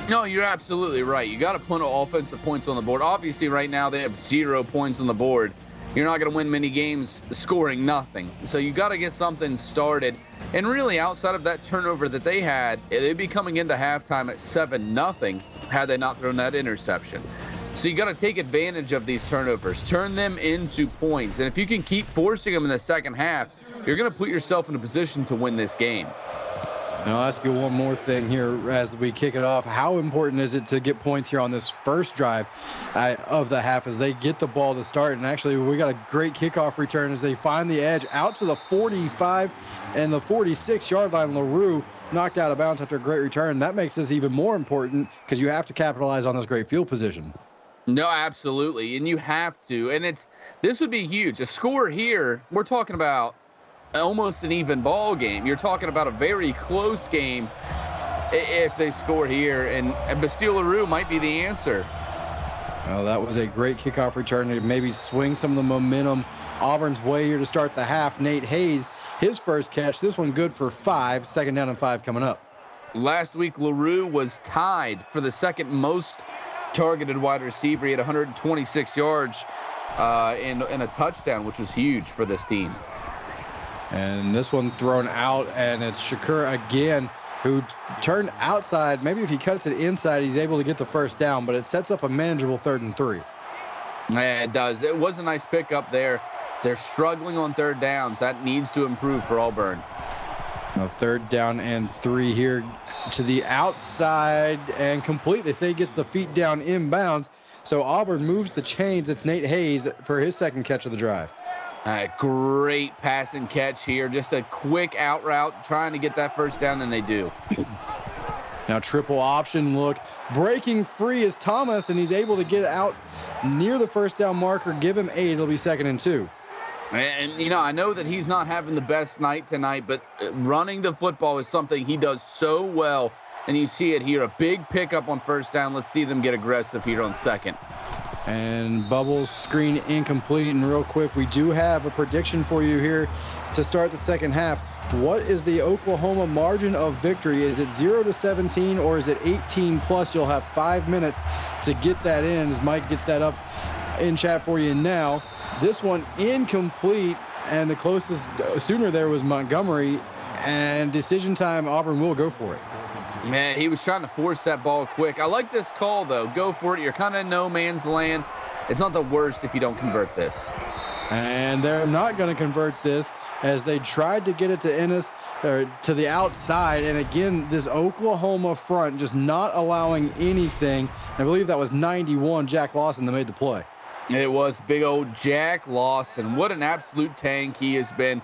No, you're absolutely right. You got to put offensive points on the board. Obviously, right now they have 0 points on the board. You're not going to win many games scoring nothing. So you got to get something started. And really, outside of that turnover that they had, they'd be coming into halftime at 7-0 had they not thrown that interception. So you got to take advantage of these turnovers, turn them into points. And if you can keep forcing them in the second half, you're going to put yourself in a position to win this game. Now, I'll ask you one more thing here as we kick it off. How important is it to get points here on this first drive of the half as they get the ball to start? And actually, we got a great kickoff return as they find the edge out to the 45 and the 46-yard line. LaRue knocked out of bounds after a great return. That makes this even more important because you have to capitalize on this great field position. No, absolutely. And you have to. And this would be huge. A score here, we're talking about almost an even ball game. You're talking about a very close game if they score here, and Bastille LaRue might be the answer. Well, that was a great kickoff return to maybe swing some of the momentum Auburn's way here to start the half. Nate Hayes, his first catch, this one good for 5, 2nd down and 5 coming up. Last week, LaRue was tied for the second most targeted wide receiver. He had 126 yards and a touchdown, which was huge for this team. And this one thrown out, and it's Shakur again, who turned outside. Maybe if he cuts it inside, he's able to get the first down, but it sets up a manageable 3rd and 3. Yeah, it does. It was a nice pickup there. They're struggling on 3rd downs. That needs to improve for Auburn. Now 3rd down and 3 here to the outside and complete. They say he gets the feet down inbounds. So Auburn moves the chains. It's Nate Hayes for his second catch of the drive. Great pass and catch here. Just a quick out route, trying to get that first down, and they do. Now triple option look. Breaking free is Thomas, and he's able to get out near the first down marker. Give him 8. It'll be 2nd and 2. And, you know, I know that he's not having the best night tonight, but running the football is something he does so well. And you see it here, a big pickup on first down. Let's see them get aggressive here on 2nd. And Bubbles screen incomplete. And real quick, we do have a prediction for you here to start the second half. What is the Oklahoma margin of victory? Is it 0-17 or is it 18 plus? You'll have 5 minutes to get that in as Mike gets that up in chat for you now. This one incomplete, and the closest sooner there was Montgomery, and decision time, Auburn will go for it. Man, he was trying to force that ball quick. I like this call, though. Go for it. You're kind of in no man's land. It's not the worst if you don't convert this. And they're not going to convert this as they tried to get it to Ennis, or to the outside. And again, this Oklahoma front just not allowing anything. I believe that was 91, Jack Lawson, that made the play. It was big old Jack Lawson. What an absolute tank he has been.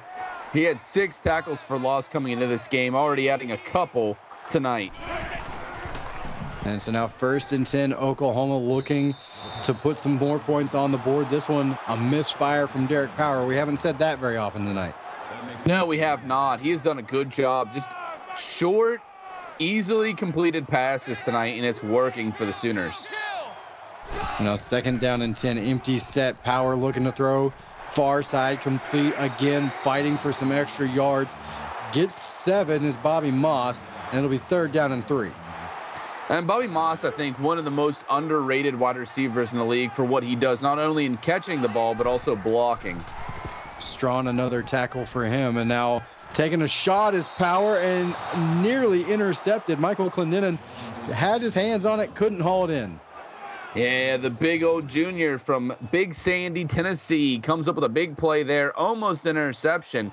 He had 6 tackles for loss coming into this game, already adding a couple tonight. And so now 1st and 10, Oklahoma looking to put some more points on the board. This one, a misfire from Derek Power. We haven't said that very often tonight. No, we have not. He has done a good job. Just short, easily completed passes tonight, and it's working for the Sooners. You know, 2nd down and 10, empty set. Power looking to throw. Far side complete again, fighting for some extra yards. Gets 7 is Bobby Moss, and it'll be 3rd down and 3. And Bobby Moss, I think, one of the most underrated wide receivers in the league for what he does, not only in catching the ball, but also blocking. Strawn, another tackle for him, and now taking a shot is Power and nearly intercepted. Michael Clendenin had his hands on it, couldn't haul it in. Yeah, the big old junior from Big Sandy, Tennessee, comes up with a big play there, almost an interception,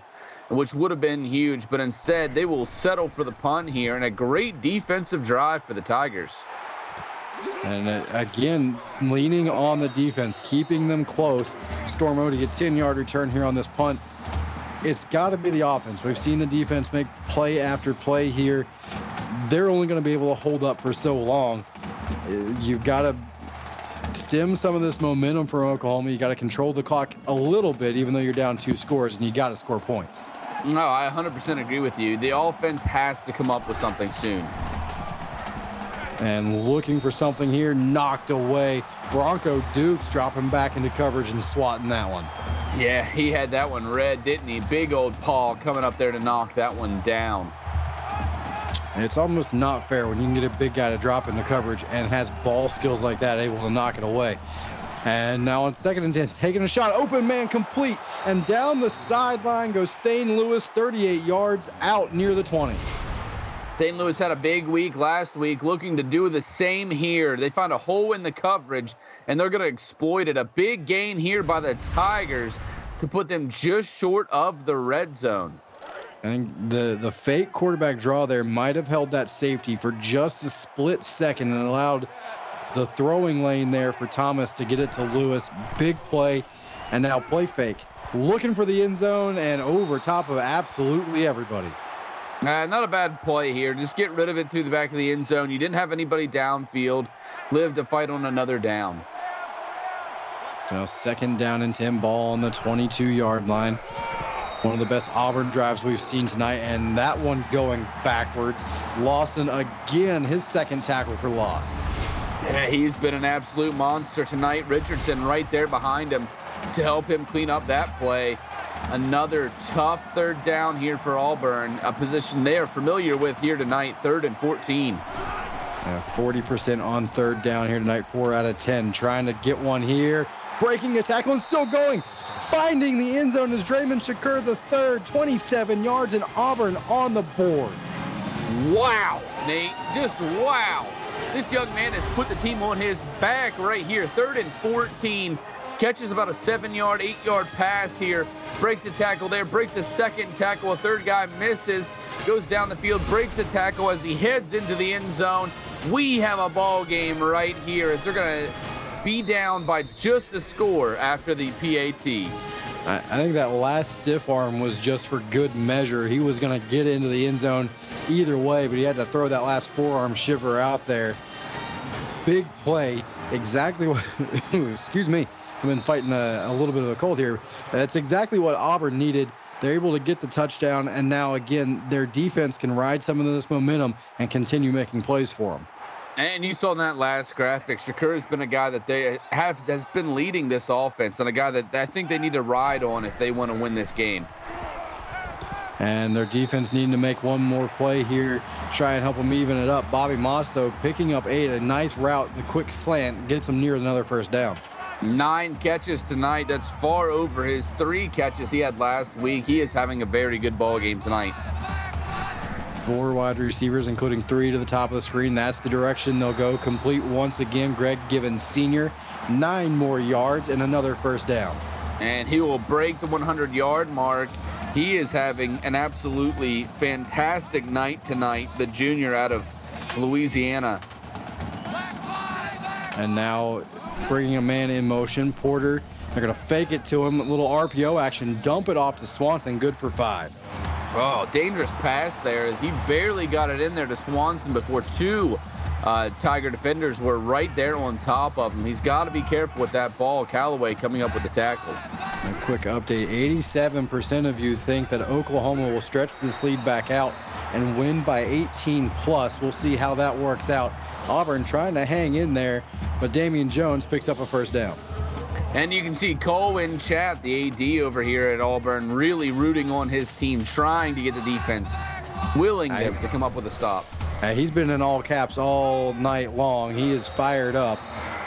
which would have been huge, but instead they will settle for the punt here, and a great defensive drive for the Tigers. And again, leaning on the defense, keeping them close. Stormo to get 10-yard return here on this punt. it's got to be the offense. We've seen the defense make play after play here. They're only going to be able to hold up for so long. You've got to stem some of this momentum for Oklahoma. You got to control the clock a little bit, even though you're down 2 scores, and you got to score points. No, I 100% agree with you. The offense has to come up with something soon. And looking for something here, knocked away. Bronco Dukes dropping back into coverage and swatting that one. Yeah, he had that one red, didn't he? Big old Paul coming up there to knock that one down. It's almost not fair when you can get a big guy to drop into coverage and has ball skills like that, able to knock it away. And now on 2nd and 10, taking a shot, open man complete, and down the sideline goes Thane Lewis, 38 yards out near the 20. St. Louis had a big week last week, looking to do the same here. They found a hole in the coverage, and they're going to exploit it. A big gain here by the Tigers to put them just short of the red zone. I think the fake quarterback draw there might have held that safety for just a split second and allowed the throwing lane there for Thomas to get it to Lewis. Big play, and now play fake. Looking for the end zone and over top of absolutely everybody. Not a bad play here. Just get rid of it through the back of the end zone. You didn't have anybody downfield. Live to fight on another down. So 2nd down and 10, ball on the 22-yard line. One of the best Auburn drives we've seen tonight, and that one going backwards. Lawson again, his 2nd tackle for loss. Yeah, he's been an absolute monster tonight. Richardson right there behind him to help him clean up that play. Another tough 3rd down here for Auburn, a position they are familiar with here tonight, 3rd and 14. 40% on 3rd down here tonight, 4 out of 10. Trying to get one here, breaking a tackle and still going. Finding the end zone is Draymond Shakur the 3rd, 27 yards, and Auburn on the board. Wow, Nate, just wow. This young man has put the team on his back right here, 3rd and 14. Catches about a 7-yard, 8-yard pass here. Breaks a tackle there, breaks a 2nd tackle. A 3rd guy misses, goes down the field, breaks a tackle as he heads into the end zone. We have a ball game right here as they're going to be down by just a score after the PAT. I think that last stiff arm was just for good measure. He was going to get into the end zone either way, but he had to throw that last forearm shiver out there. Big play, exactly what, excuse me, I've been fighting a little bit of a cold here. That's exactly what Auburn needed. They're able to get the touchdown, and now again, their defense can ride some of this momentum and continue making plays for them. And you saw in that last graphic, Shakur has been a guy that has been leading this offense, and a guy that I think they need to ride on if they want to win this game. And their defense needing to make one more play here, try and help them even it up. Bobby Moss, though, picking up 8, a nice route, the quick slant, gets them near another 1st down. 9 catches tonight. That's far over his 3 catches he had last week. He is having a very good ball game tonight. 4 wide receivers, including 3 to the top of the screen. That's the direction they'll go. Complete once again. Greg Givens Sr., 9 more yards and another 1st down. And he will break the 100-yard mark. He is having an absolutely fantastic night tonight, the junior out of Louisiana. And now bringing a man in motion. Porter, they're going to fake it to him. A little RPO action. Dump it off to Swanson. Good for 5. Oh, dangerous pass there. He barely got it in there to Swanson before 2 Tiger defenders were right there on top of him. He's got to be careful with that ball. Callaway coming up with the tackle. A quick update. 87% of you think that Oklahoma will stretch this lead back out and win by 18 plus. We'll see how that works out. Auburn trying to hang in there, but Damian Jones picks up a 1st down. And you can see Cole in chat, the AD over here at Auburn, really rooting on his team, trying to get the defense, willing them to come up with a stop. He's been in all caps all night long. He is fired up.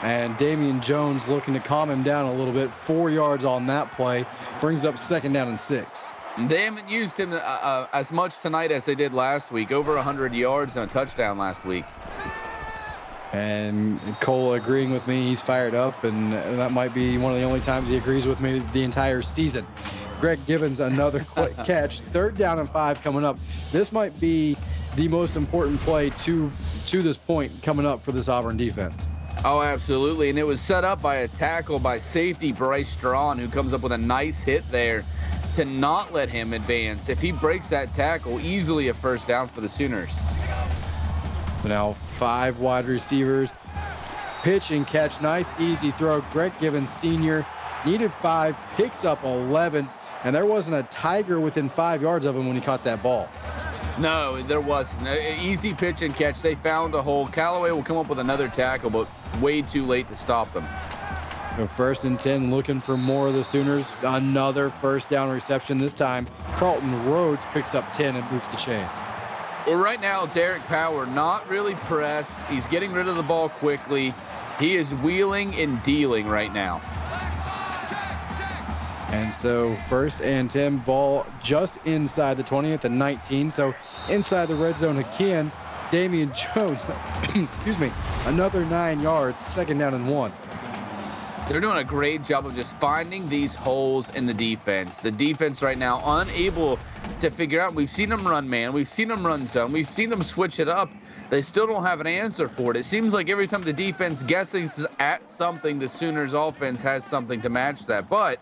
And Damian Jones looking to calm him down a little bit. 4 yards on that play. Brings up 2nd down and 6. They haven't used him as much tonight as they did last week. Over 100 yards and a touchdown last week. And Cole agreeing with me. He's fired up, and that might be one of the only times he agrees with me the entire season. Greg Givens, another quick catch. 3rd down and 5 coming up. This might be the most important play to this point coming up for this Auburn defense. Oh, absolutely. And it was set up by a tackle by safety Bryce Strawn, who comes up with a nice hit there to not let him advance. If he breaks that tackle, easily a first down for the Sooners. Now 5 wide receivers. Pitch and catch. Nice, easy throw. Greg Givens Sr. needed 5, picks up 11, and there wasn't a Tiger within 5 yards of him when he caught that ball. No, there wasn't. Easy pitch and catch. They found a hole. Callaway will come up with another tackle, but way too late to stop them. So 1st and 10, looking for more of the Sooners. Another first down reception. This time, Carlton Rhodes picks up 10 and moves the chains. Well, right now, Derek Power not really pressed. He's getting rid of the ball quickly. He is wheeling and dealing right now. And so 1st and 10, ball just inside the 20 at the 19. So inside the red zone again. Damian Jones, excuse me, another 9 yards, 2nd down and 1. They're doing a great job of just finding these holes in the defense. The defense right now unable to figure out. We've seen them run man. We've seen them run zone. We've seen them switch it up. They still don't have an answer for it. It seems like every time the defense guesses at something, the Sooners offense has something to match that. But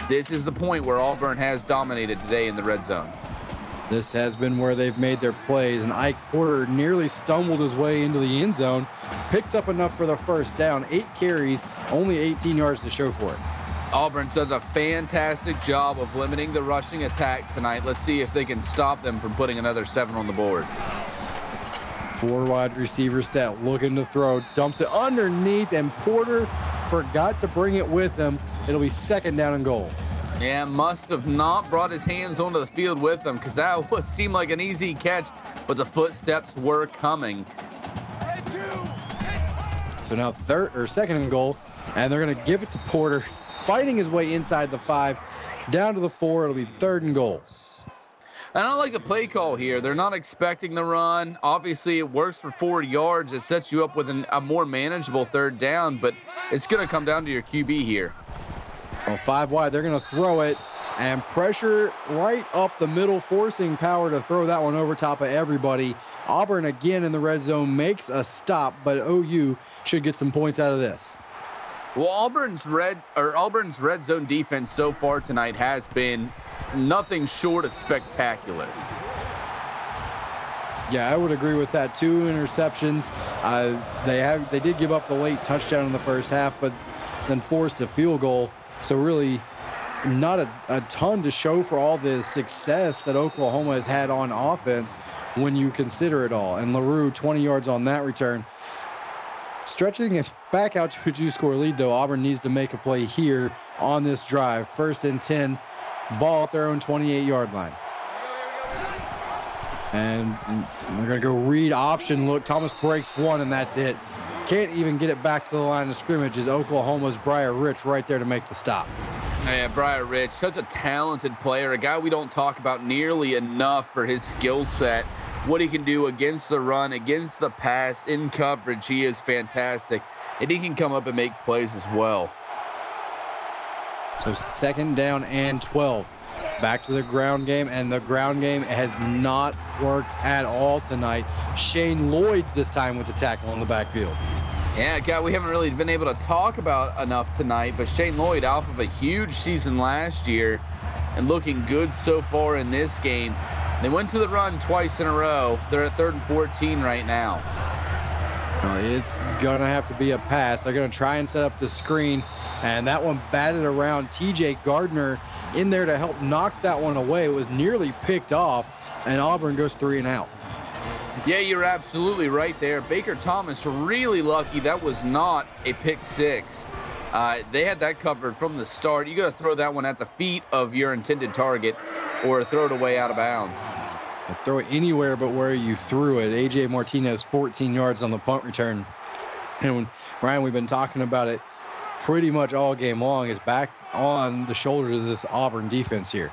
this is the point where Auburn has dominated today in the red zone. This has been where they've made their plays, and Ike Porter nearly stumbled his way into the end zone, picks up enough for the first down, 8 carries, only 18 yards to show for it. Auburn does a fantastic job of limiting the rushing attack tonight. Let's see if they can stop them from putting another 7 on the board. 4 wide receiver set, looking to throw, dumps it underneath, and Porter forgot to bring it with him. It'll be 2nd down and goal. Yeah, must have not brought his hands onto the field with him, because that would seem like an easy catch, but the footsteps were coming. So now 2nd and goal, and they're going to give it to Porter, fighting his way inside the 5, down to the 4. It'll be 3rd and goal. And I like the play call here. They're not expecting the run. Obviously, it works for 4 yards. It sets you up with a more manageable 3rd down, but it's going to come down to your QB here. Well, 5 wide, they're going to throw it, and pressure right up the middle, forcing Power to throw that one over top of everybody. Auburn again in the red zone makes a stop, but OU should get some points out of this. Well, Auburn's red zone defense so far tonight has been nothing short of spectacular. Yeah, I would agree with that. 2 interceptions. They did give up the late touchdown in the first half, but then forced a field goal. So really not a ton to show for all the success that Oklahoma has had on offense when you consider it all. And LaRue, 20 yards on that return. Stretching it back out to a 2-score lead, though, Auburn needs to make a play here on this drive. 1st and 10, ball at their own 28-yard line. And they're going to go read option look. Thomas breaks 1, and that's it. Can't even get it back to the line of scrimmage as Oklahoma's Briar Rich right there to make the stop. Yeah, Briar Rich, such a talented player, a guy we don't talk about nearly enough for his skill set, what he can do against the run, against the pass, in coverage. He is fantastic, and he can come up and make plays as well. So 2nd down and 12. Back to the ground game, and the ground game has not worked at all tonight. Shane Lloyd this time with the tackle on the backfield. Yeah, guy we haven't really been able to talk about enough tonight, but Shane Lloyd off of a huge season last year and looking good so far in this game. They went to the run twice in a row. They're at 3rd and 14 right now. It's going to have to be a pass. They're going to try and set up the screen, and that one batted around. TJ Gardner in there to help knock that one away. It was nearly picked off, and Auburn goes 3 and out. Yeah, you're absolutely right there. Baker Thomas really lucky that was not a pick 6. They had that covered from the start. You got to throw that one at the feet of your intended target or throw it away out of bounds. Throw it anywhere but where you threw it. A.J. Martinez, 14 yards on the punt return. And Ryan, we've been talking about it pretty much all game long, is back on the shoulders of this Auburn defense here.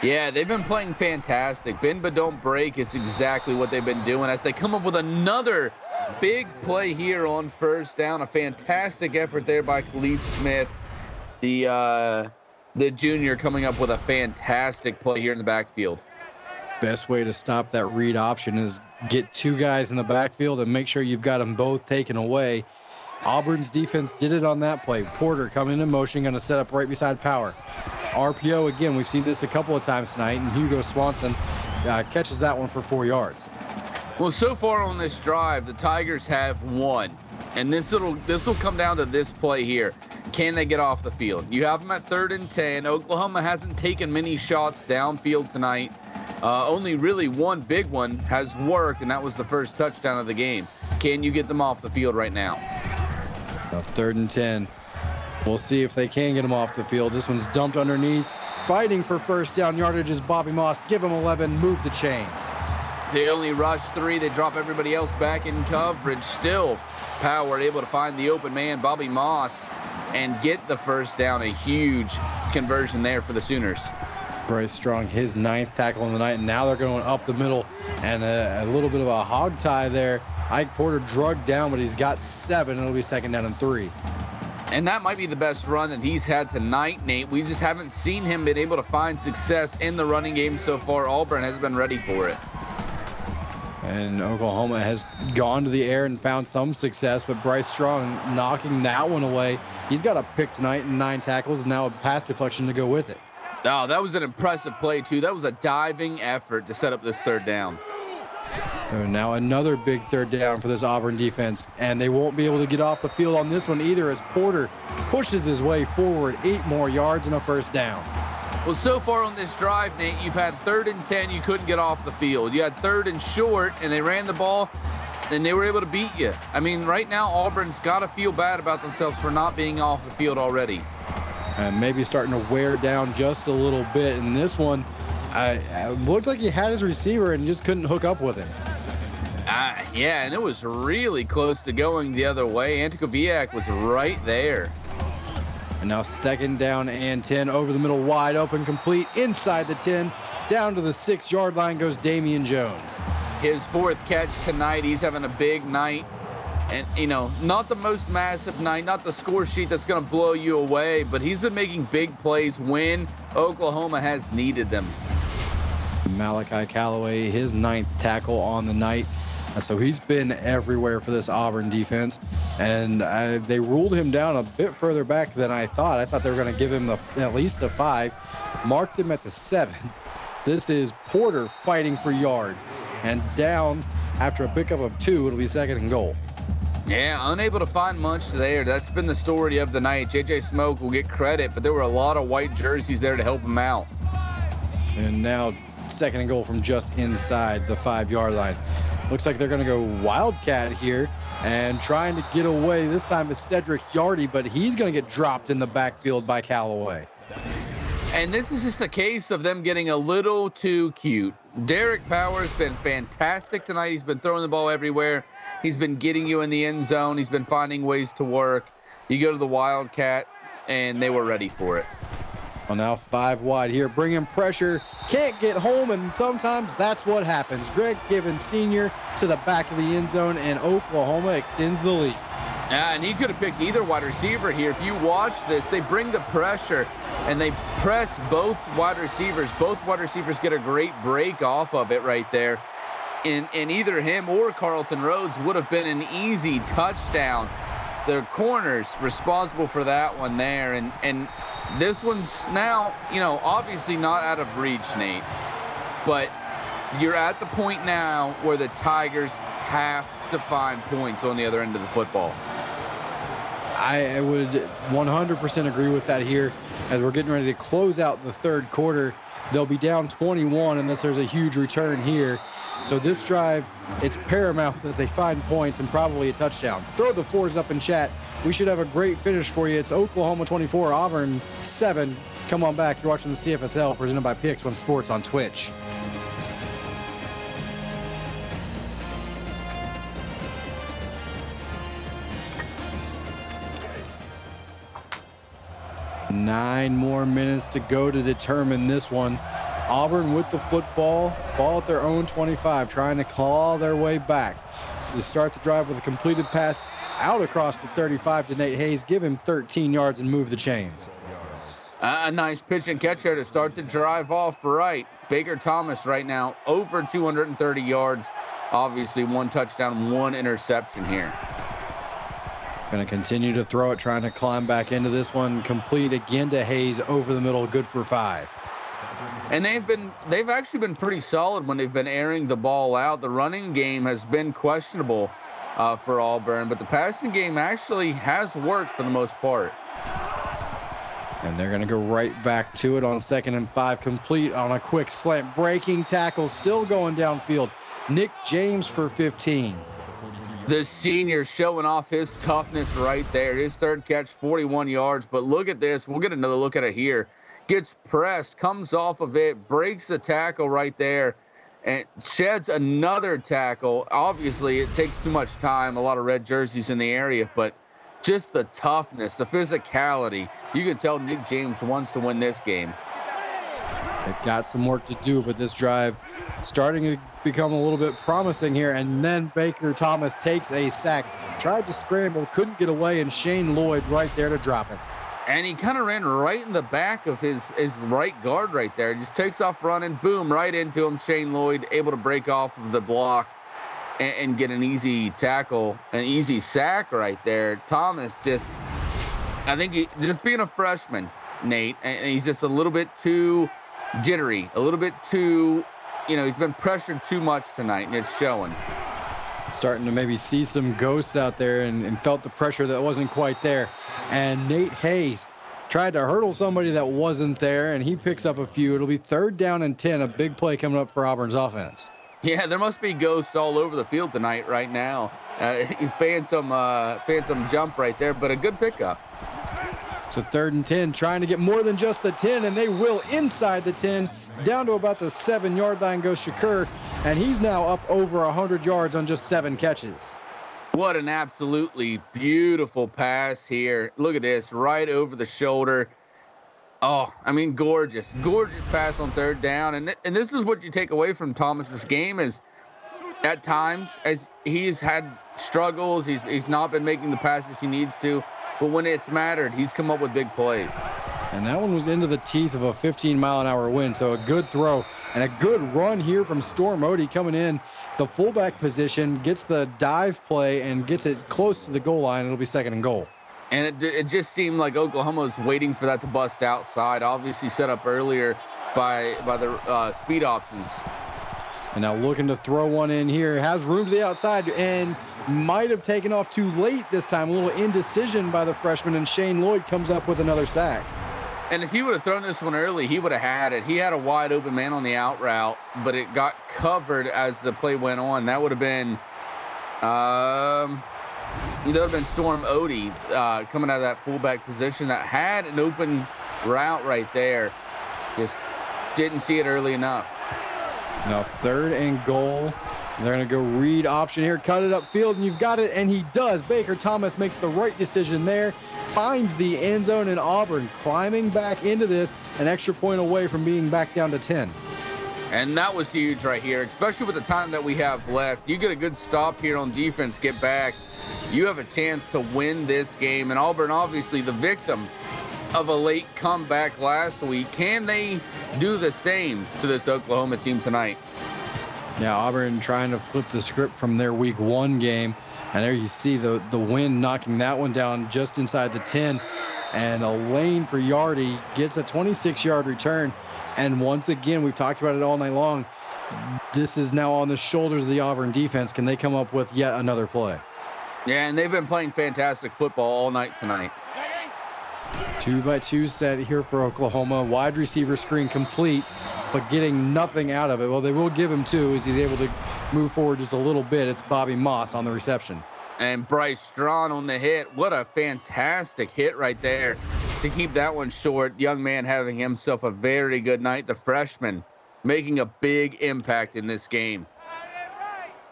Yeah, they've been playing fantastic. Bend but don't break is exactly what they've been doing as they come up with another big play here on 1st down. A fantastic effort there by Khalif Smith, the junior, coming up with a fantastic play here in the backfield. Best way to stop that read option is get 2 guys in the backfield and make sure you've got them both taken away. Auburn's defense did it on that play. Porter coming in motion, going to set up right beside Power. RPO again, we've seen this a couple of times tonight, and Hugo Swanson catches that one for 4 yards. Well, so far on this drive, the Tigers have won, and this will come down to this play here. Can they get off the field? You have them at 3rd and 10. Oklahoma hasn't taken many shots downfield tonight. Only really one big one has worked, and that was the first touchdown of the game. Can you get them off the field right now? 3rd and 10. We'll see if they can get him off the field. This one's dumped underneath. Fighting for first down yardage is Bobby Moss. Give him 11. Move the chains. They only rush 3. They drop everybody else back in coverage. Still, Power able to find the open man, Bobby Moss, and get the first down. A huge conversion there for the Sooners. Bryce Strong, his 9th tackle in the night, and now they're going up the middle, and a little bit of a hog tie there. Ike Porter drugged down, but he's got 7. It'll be 2nd down and 3. And that might be the best run that he's had tonight, Nate. We just haven't seen him been able to find success in the running game so far. Auburn has been ready for it. And Oklahoma has gone to the air and found some success, but Bryce Strong knocking that one away. He's got a pick tonight and 9 tackles, and now a pass deflection to go with it. Oh, that was an impressive play, too. That was a diving effort to set up this 3rd down. So now another big 3rd down for this Auburn defense, and they won't be able to get off the field on this one either as Porter pushes his way forward 8 more yards and a first down. Well, so far on this drive, Nate, you've had 3rd and 10, you couldn't get off the field. You had 3rd and short, and they ran the ball, and they were able to beat you. I mean, right now, Auburn's got to feel bad about themselves for not being off the field already. And maybe starting to wear down just a little bit. And this one, looked like he had his receiver and just couldn't hook up with him. Yeah, and it was really close to going the other way. Antikoviak was right there. And now 2nd down and 10 over the middle, wide open, complete inside the 10. Down to the 6-yard line goes Damian Jones. His 4th catch tonight. He's having a big night. And, you know, not the most massive night, not the score sheet that's going to blow you away, but he's been making big plays when Oklahoma has needed them. Malachi Callaway, his 9th tackle on the night. So he's been everywhere for this Auburn defense. And they ruled him down a bit further back than I thought. I thought they were going to give him at least the 5. Marked him at the 7. This is Porter fighting for yards. And down after a pickup of 2, it'll be 2nd and goal. Yeah, unable to find much there. That's been the story of the night. J.J. Smoke will get credit, but there were a lot of white jerseys there to help him out. And now 2nd and goal from just inside the 5-yard line. Looks like they're going to go Wildcat here and trying to get away. This time it's Cedric Yardy, but he's going to get dropped in the backfield by Callaway. And this is just a case of them getting a little too cute. Derek Power's been fantastic tonight. He's been throwing the ball everywhere. He's been getting you in the end zone. He's been finding ways to work. You go to the Wildcat, and they were ready for it. Well, now 5 wide here, bringing pressure. Can't get home, and sometimes that's what happens. Greg Givens Sr. to the back of the end zone, and Oklahoma extends the lead. Yeah, and he could have picked either wide receiver here. If you watch this, they bring the pressure, and they press both wide receivers. Both wide receivers get a great break off of it right there. And either him or Carlton Rhodes would have been an easy touchdown. The corners responsible for that one there. And this one's now, you know, obviously not out of reach, Nate. But you're at the point now where the Tigers have to find points on the other end of the football. I would 100% agree with that here as we're getting ready to close out the 3rd quarter. They'll be down 21 unless there's a huge return here. So this drive, it's paramount that they find points and probably a touchdown. Throw the 4s up in chat. We should have a great finish for you. It's Oklahoma 24, Auburn 7. Come on back. You're watching the CFSL presented by PX1 Sports on Twitch. Nine more minutes to go to determine this one. Auburn with the football, ball at their own 25, trying to claw their way back. They start the drive with a completed pass out across the 35 to Nate Hayes. Give him 13 yards and move the chains. A nice pitch and catch there to start the drive off right. Baker Thomas right now over 230 yards. Obviously 1 touchdown, 1 interception here. Going to continue to throw it, trying to climb back into this one. Complete again to Hayes over the middle, good for 5. And they've actually been pretty solid when they've been airing the ball out. The running game has been questionable for Auburn, but the passing game actually has worked for the most part. And they're going to go right back to it on 2nd and 5, complete on a quick slant. Breaking tackle, still going downfield. Nick James for 15. The senior showing off his toughness right there. His 3rd catch, 41 yards. But look at this. We'll get another look at it here. Gets pressed, comes off of it, breaks the tackle right there, and sheds another tackle. Obviously, it takes too much time. A lot of red jerseys in the area, but just the toughness, the physicality. You can tell Nick James wants to win this game. They've got some work to do, but this drive starting to become a little bit promising here. And then Baker Thomas takes a sack, tried to scramble, couldn't get away, and Shane Lloyd right there to drop it. And he kind of ran right in the back of his right guard right there. Just takes off running, boom, right into him. Shane Lloyd able to break off of the block and get an easy tackle, an easy sack right there. Thomas I think just being a freshman, Nate, and he's just a little bit too jittery, a little bit too, he's been pressured too much tonight, and it's showing. Starting to maybe see some ghosts out there and felt the pressure that wasn't quite there. And Nate Hayes tried to hurdle somebody that wasn't there, and he picks up a few. It'll be 3rd down and 10, a big play coming up for Auburn's offense. Yeah, there must be ghosts all over the field tonight right now. Phantom jump right there, but a good pickup. So 3rd and 10, trying to get more than just the 10, and they will inside the 10. Down to about the 7-yard line goes Shakur, and he's now up over 100 yards on just 7 catches. What an absolutely beautiful pass here. Look at this, right over the shoulder. Oh, I mean, gorgeous pass on 3rd down. And this is what you take away from Thomas's game is at times, as he's had struggles, he's not been making the passes he needs to, but when it's mattered, he's come up with big plays. And that one was into the teeth of a 15-mile-an-hour wind, so a good throw and a good run here from Storm Odie coming in. The fullback position, gets the dive play and gets it close to the goal line. It'll be 2nd and goal. And it just seemed like Oklahoma was waiting for that to bust outside, obviously set up earlier by the speed options. And now looking to throw one in here, has room to the outside and might have taken off too late this time. A little indecision by the freshman, and Shane Lloyd comes up with another sack. And if he would have thrown this one early, he would have had it. He had a wide open man on the out route, but it got covered as the play went on. That would have been Storm Odie coming out of that fullback position that had an open route right there. Just didn't see it early enough. Now 3rd and goal. They're going to go read option here, cut it upfield, and you've got it, and he does. Baker Thomas makes the right decision there, finds the end zone, and Auburn climbing back into this, an extra point away from being back down to 10. And that was huge right here, especially with the time that we have left. You get a good stop here on defense, get back. You have a chance to win this game, and Auburn obviously the victim of a late comeback last week. Can they do the same to this Oklahoma team tonight? Yeah, Auburn trying to flip the script from their week 1 game. And there you see the wind knocking that one down just inside the 10. And a lane for Yardy, gets a 26-yard return. And once again, we've talked about it all night long. This is now on the shoulders of the Auburn defense. Can they come up with yet another play? Yeah, and they've been playing fantastic football all night tonight. 2-by-2 set here for Oklahoma. Wide receiver screen complete, but getting nothing out of it. Well, they will give him 2 as he's able to move forward just a little bit. It's Bobby Moss on the reception. And Bryce Strawn on the hit. What a fantastic hit right there to keep that one short. Young man having himself a very good night. The freshman making a big impact in this game.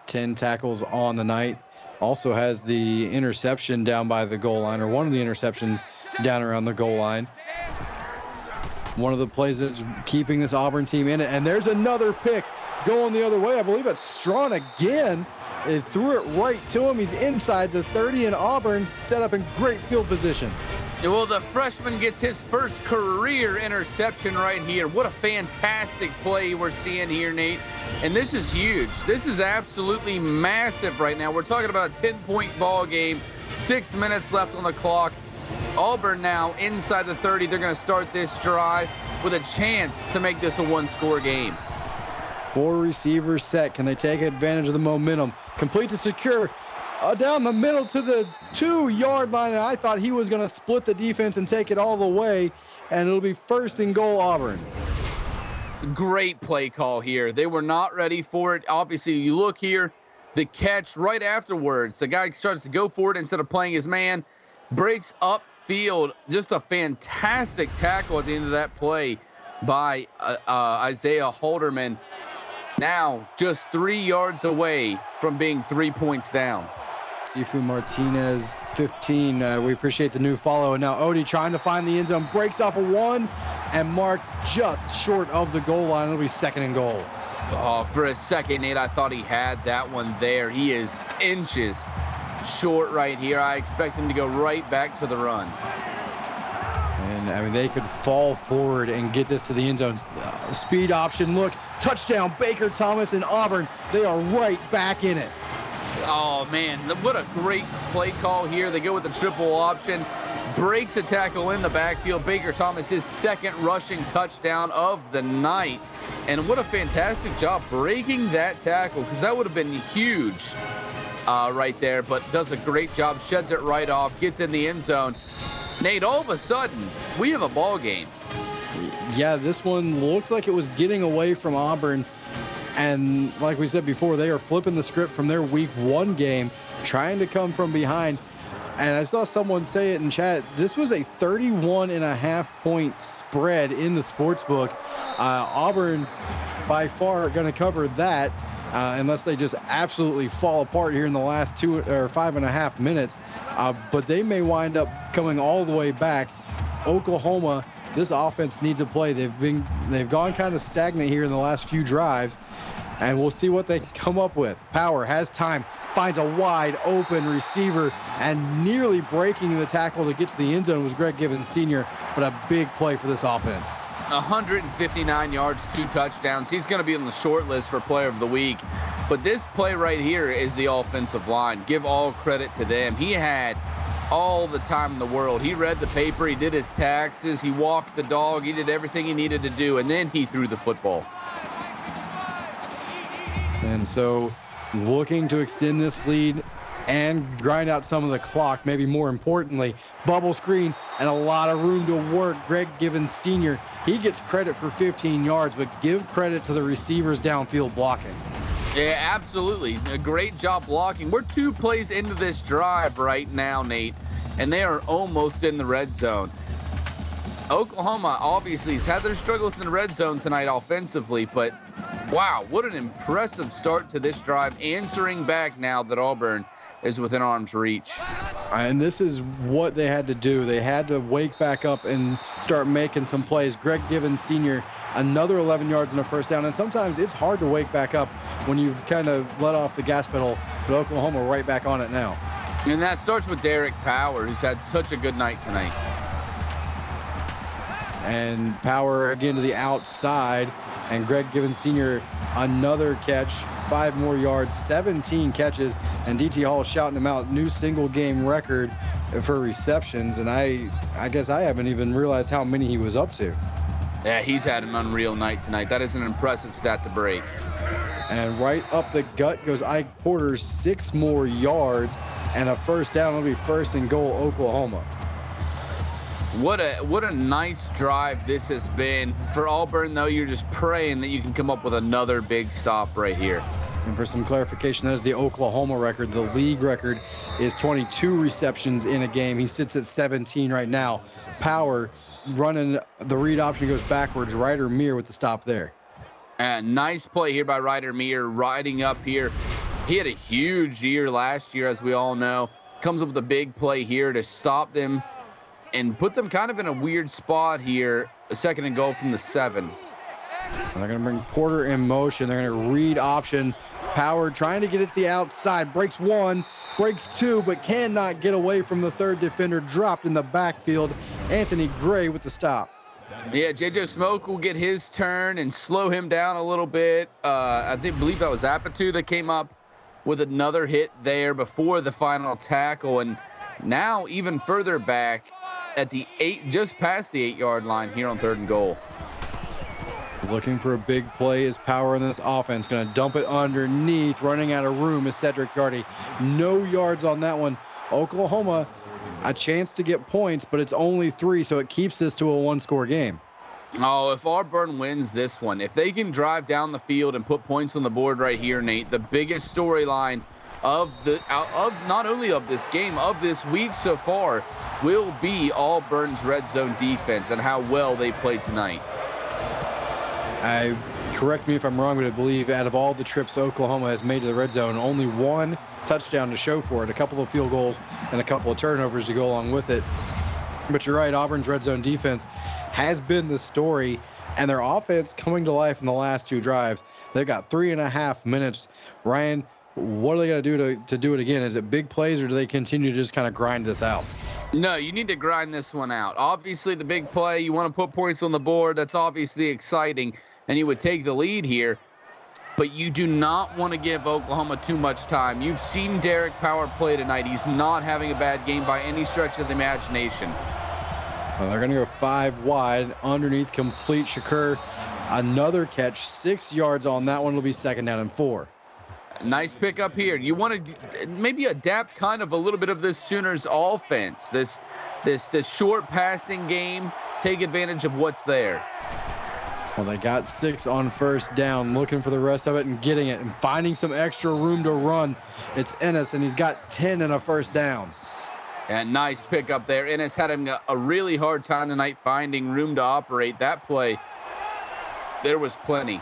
10 tackles on the night. Also has the interception down by the goal line, or one of the interceptions down around the goal line. One of the plays that's keeping this Auburn team in it. And there's another pick going the other way. I believe it's Strawn again. It threw it right to him. He's inside the 30, and Auburn set up in great field position. Well, the freshman gets his first career interception right here. What a fantastic play we're seeing here, Nate. And this is huge. This is absolutely massive right now. We're talking about a 10-point ball game 6 minutes left on the clock. Auburn now inside the 30. They're going to start this drive with a chance to make this a one-score game. 4 receivers set. Can they take advantage of the momentum? Complete to Secure. Down the middle to the 2-yard line, and I thought he was going to split the defense and take it all the way, and it'll be 1st and goal Auburn. Great play call here. They were not ready for it. Obviously, you look here, the catch right afterwards. The guy starts to go for it instead of playing his man, breaks upfield. Just a fantastic tackle at the end of that play by Isaiah Halderman. Now just 3 yards away from being 3 points down. Sifu Martinez, 15. We appreciate the new follow. And now Odie trying to find the end zone, breaks off a 1 and marked just short of the goal line. It'll be 2nd and goal. Oh, for a second, Nate, I thought he had that one there. He is inches short right here. I expect him to go right back to the run. And I mean, they could fall forward and get this to the end zone. Speed option, look, touchdown, Baker Thomas and Auburn. They are right back in it. Oh, man, what a great play call here. They go with the triple option, breaks a tackle in the backfield. Baker Thomas, his 2nd rushing touchdown of the night. And what a fantastic job breaking that tackle, because that would have been huge right there, but does a great job, sheds it right off, gets in the end zone. Nate, all of a sudden, we have a ball game. Yeah, this one looked like it was getting away from Auburn. And like we said before, they are flipping the script from their week 1 game, trying to come from behind. And I saw someone say it in chat, this was a 31.5-point spread in the sports book. Auburn by far going to cover that unless they just absolutely fall apart here in the last 5.5 minutes. But they may wind up coming all the way back. Oklahoma, this offense needs a play. They've gone kind of stagnant here in the last few drives, and we'll see what they can come up with. Power has time, finds a wide open receiver, and nearly breaking the tackle to get to the end zone was Greg Givens Sr., but a big play for this offense. 159 yards, 2 touchdowns. He's going to be on the short list for player of the week. But this play right here is the offensive line. Give all credit to them. He had all the time in the world. He read the paper, he did his taxes, he walked the dog, he did everything he needed to do, and then he threw the football. And so looking to extend this lead and grind out some of the clock, maybe more importantly, bubble screen and a lot of room to work. Greg Givens Sr., he gets credit for 15 yards, but give credit to the receivers downfield blocking. Yeah, absolutely. A great job blocking. We're 2 plays into this drive right now, Nate, and they are almost in the red zone. Oklahoma obviously has had their struggles in the red zone tonight offensively, but wow, what an impressive start to this drive, answering back now that Auburn is within arm's reach. And this is what they had to do. They had to wake back up and start making some plays. Greg Givens Sr., another 11 yards and a first down. And sometimes it's hard to wake back up when you've kind of let off the gas pedal, but Oklahoma right back on it now. And that starts with Derek Power, who's had such a good night tonight. And Power again to the outside, and Greg Givens Sr., another catch, 5 more yards, 17 catches, and DT Hall shouting him out, new single game record for receptions. And I guess I haven't even realized how many he was up to. Yeah, he's had an unreal night tonight. That is an impressive stat to break. And right up the gut goes Ike Porter, 6 more yards and a first down. It'll be 1st and goal Oklahoma. What a nice drive this has been. For Auburn, though, you're just praying that you can come up with another big stop right here. And for some clarification, that is the Oklahoma record. The league record is 22 receptions in a game. He sits at 17 right now. Power running the read option, goes backwards. Ryder Meir with the stop there. Nice play here by Ryder Meir, riding up here. He had a huge year last year, as we all know. Comes up with a big play here to stop them and put them kind of in a weird spot here. A 2nd and goal from the 7. And they're going to bring Porter in motion. They're going to read option. Power trying to get it to the outside. Breaks 1, breaks 2, but cannot get away from the 3rd defender. Dropped in the backfield. Anthony Gray with the stop. Yeah, JJ Smoke will get his turn and slow him down a little bit. I believe that was Apatu that came up with another hit there before the final tackle. And Now even further back at the just past the 8-yard line here on 3rd and goal. Looking for a big play is power in this offense. Going to dump it underneath. Running out of room is Cedric Yardy. No yards on that one. Oklahoma, a chance to get points, but it's only 3, so it keeps this to a 1-score game. Oh, if Auburn wins this one, if they can drive down the field and put points on the board right here, Nate, the biggest storyline of not only of this game, of this week so far, will be Auburn's red zone defense and how well they played tonight. Correct me if I'm wrong, but I believe out of all the trips Oklahoma has made to the red zone, only 1 touchdown to show for it, a couple of field goals and a couple of turnovers to go along with it. But you're right, Auburn's red zone defense has been the story, and their offense coming to life in the last 2 drives. They've got 3.5 minutes. Ryan, what are they going to do to do it again? Is it big plays, or do they continue to just kind of grind this out? No, you need to grind this one out. Obviously, the big play, you want to put points on the board. That's obviously exciting, and you would take the lead here. But you do not want to give Oklahoma too much time. You've seen Derek Power play tonight. He's not having a bad game by any stretch of the imagination. Well, they're going to go 5 wide, underneath, complete. Shakur, another catch, 6 yards on that one. Will be 2nd down and 4. Nice pickup here. You want to maybe adapt kind of a little bit of this Sooners offense, this short passing game. Take advantage of what's there. Well, they got 6 on 1st down, looking for the rest of it and getting it and finding some extra room to run. It's Ennis, and he's got 10 and a 1st down. And nice pickup there. Ennis had him a really hard time tonight finding room to operate. That play, there was plenty.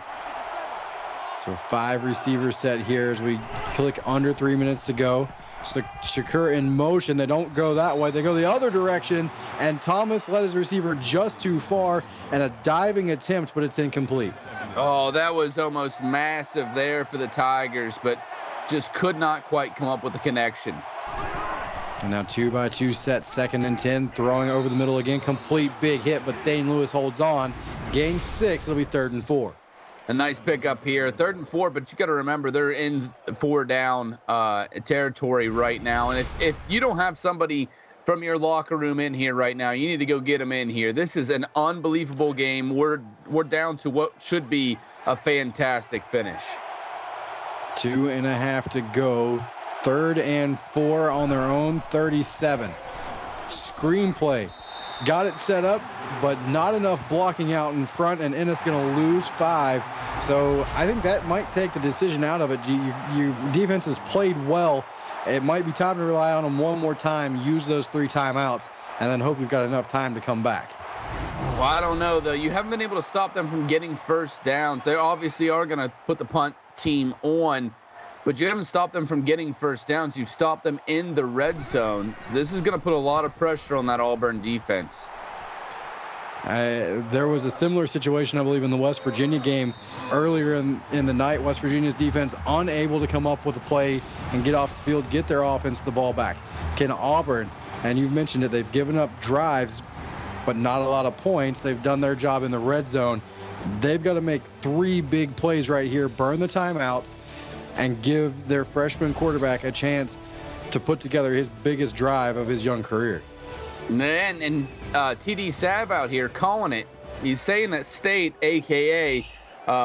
So 5 receivers set here as we click under 3 minutes to go. So Shakur in motion. They don't go that way. They go the other direction, and Thomas led his receiver just too far, and a diving attempt, but it's incomplete. Oh, that was almost massive there for the Tigers, but just could not quite come up with the connection. And now 2-by-2 set, 2nd and 10, throwing over the middle again. Complete big hit, but Thane Lewis holds on. Gain 6. It'll be 3rd and 4. A nice pickup here, 3rd and 4, but you got to remember they're in 4 down territory right now. And if you don't have somebody from your locker room in here right now, you need to go get them in here. This is an unbelievable game. We're down to what should be a fantastic finish. 2.5 to go. 3rd and 4 on their own 37. Screenplay. Got it set up, but not enough blocking out in front, and Ennis going to lose 5. So I think that might take the decision out of it. Your defense has played well. It might be time to rely on them one more time, use those 3 timeouts, and then hope you've got enough time to come back. Well, I don't know, though. You haven't been able to stop them from getting 1st downs. They obviously are going to put the punt team on, but you haven't stopped them from getting 1st downs. You've stopped them in the red zone. So this is going to put a lot of pressure on that Auburn defense. There was a similar situation, I believe, in the West Virginia game earlier in the night. West Virginia's defense unable to come up with a play and get off the field, get their offense the ball back. Can Auburn, and you've mentioned it, they've given up drives, but not a lot of points. They've done their job in the red zone. They've got to make 3 big plays right here, burn the timeouts, and give their freshman quarterback a chance to put together his biggest drive of his young career. And TD Sav out here calling it. He's saying that State, a.k.a.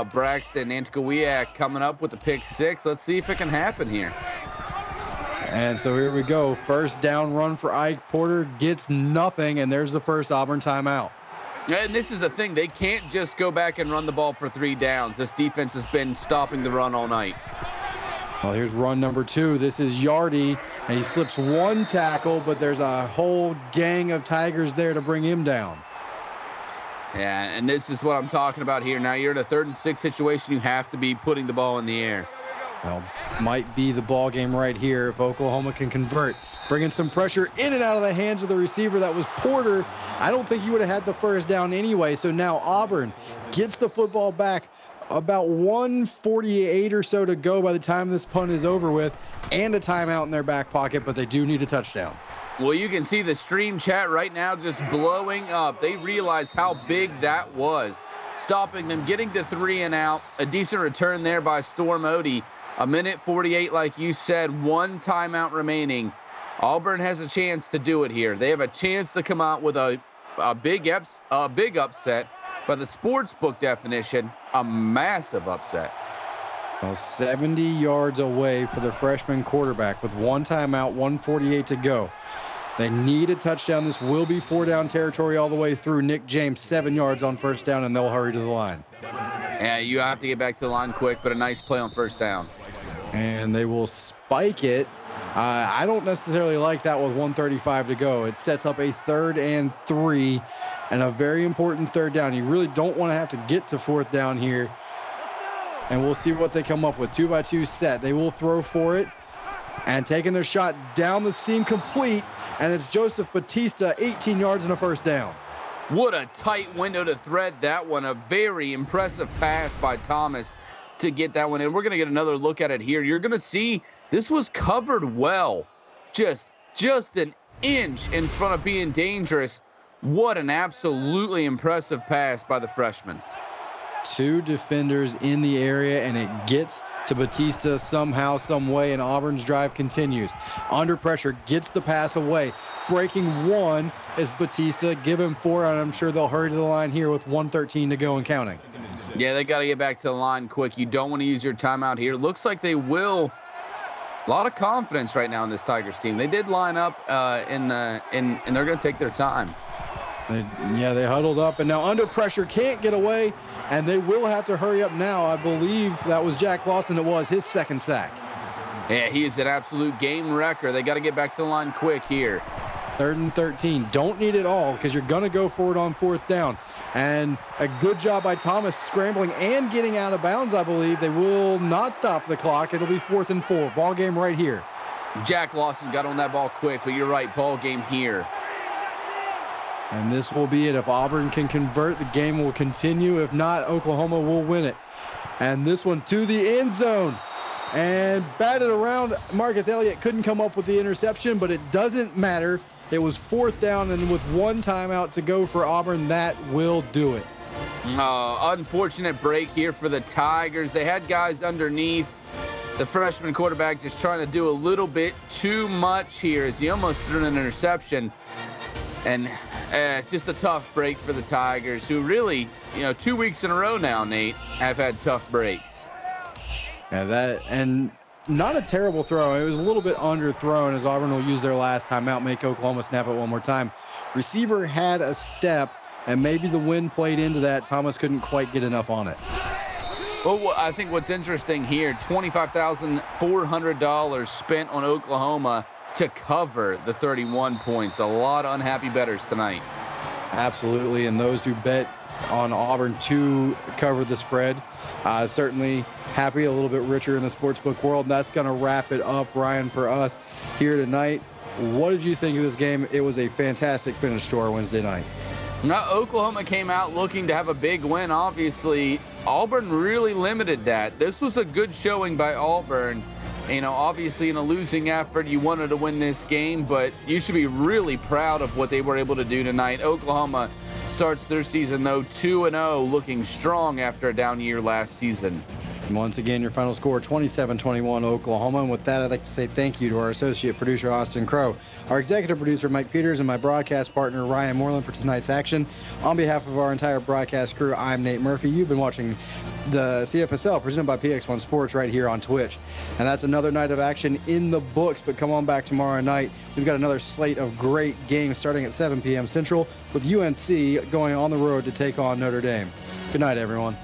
Braxton Antikowiak, coming up with the pick 6. Let's see if it can happen here. And so here we go. 1st down run for Ike Porter. Gets nothing, and there's the first Auburn timeout. And this is the thing. They can't just go back and run the ball for 3 downs. This defense has been stopping the run all night. Well, here's run number 2. This is Yardy, and he slips 1 tackle, but there's a whole gang of Tigers there to bring him down. Yeah, and this is what I'm talking about here. Now you're in a 3rd and 6 situation. You have to be putting the ball in the air. Well, might be the ball game right here if Oklahoma can convert. Bringing some pressure in and out of the hands of the receiver. That was Porter. I don't think he would have had the 1st down anyway. So now Auburn gets the football back. About 1:48 or so to go by the time this punt is over with, and a timeout in their back pocket, but they do need a touchdown. Well, you can see the stream chat right now just blowing up. They realize how big that was. Stopping them, getting to 3 and out. A decent return there by Storm Odie. 1:48, like you said, 1 timeout remaining. Auburn has a chance to do it here. They have a chance to come out with a big upset. By the sports book definition, a massive upset. Well, 70 yards away for the freshman quarterback with one timeout, 1:48 to go. They need a touchdown. This will be 4-down territory all the way through. Nick James, 7 yards on first down, and they'll hurry to the line. Yeah, you have to get back to the line quick, but a nice play on first down. And they will spike it. I don't necessarily like that with 1:35 to go. It sets up a 3rd and 3 and a very important 3rd down. You really don't want to have to get to 4th down here. And we'll see what they come up with. 2-by-2 set. They will throw for it. And taking their shot down the seam complete. And it's Joseph Batista, 18 yards and a first down. What a tight window to thread that one. A very impressive pass by Thomas to get that one in. We're going to get another look at it here. You're going to see this was covered well. Just an inch in front of being dangerous. What an absolutely impressive pass by the freshman. 2 defenders in the area, and it gets to Batista somehow, some way, and Auburn's drive continues. Under pressure, gets the pass away. Breaking 1 is Batista. Give him 4, and I'm sure they'll hurry to the line here with 1:13 to go and counting. Yeah, they got to get back to the line quick. You don't want to use your timeout here. Looks like they will. A lot of confidence right now in this Tigers team. They did line up, and they're going to take their time. They huddled up, and now under pressure, can't get away, and they will have to hurry up now. I believe that was Jack Lawson. It was his 2nd sack. Yeah, he is an absolute game wrecker. They got to get back to the line quick here. 3rd and 13. Don't need it all because you're going to go for it on 4th down. And a good job by Thomas scrambling and getting out of bounds, I believe. They will not stop the clock. It'll be 4th and 4. Ball game right here. Jack Lawson got on that ball quick, but you're right, ball game here. And this will be it. If Auburn can convert, the game will continue. If not, Oklahoma will win it. And this one to the end zone. And batted around. Marcus Elliott couldn't come up with the interception, but it doesn't matter. It was 4th down, and with 1 timeout to go for Auburn, that will do it. Unfortunate break here for the Tigers. They had guys underneath. The freshman quarterback just trying to do a little bit too much here as he almost threw an interception. And it's just a tough break for the Tigers, who really, 2 weeks in a row now, Nate, have had tough breaks. Yeah, and not a terrible throw. It was a little bit underthrown as Auburn will use their last timeout, make Oklahoma snap it one more time. Receiver had a step, and maybe the wind played into that. Thomas couldn't quite get enough on it. Well, I think what's interesting here, $25,400 spent on Oklahoma to cover the 31 points. A lot of unhappy bettors tonight. Absolutely, and those who bet on Auburn to cover the spread, certainly happy, a little bit richer in the sportsbook world. And that's going to wrap it up, Ryan, for us here tonight. What did you think of this game? It was a fantastic finish to our Wednesday night. Now, Oklahoma came out looking to have a big win. Obviously, Auburn really limited that. This was a good showing by Auburn. Obviously in a losing effort, you wanted to win this game, but you should be really proud of what they were able to do tonight. Oklahoma starts their season, though, 2-0, looking strong after a down year last season. Once again, your final score, 27-21 Oklahoma. And with that, I'd like to say thank you to our associate producer, Austin Crow, our executive producer, Mike Peters, and my broadcast partner, Ryan Moreland, for tonight's action. On behalf of our entire broadcast crew, I'm Nate Murphy. You've been watching the CFSL presented by PX1 Sports right here on Twitch. And that's another night of action in the books, but come on back tomorrow night. We've got another slate of great games starting at 7 p.m. Central with UNC going on the road to take on Notre Dame. Good night, everyone.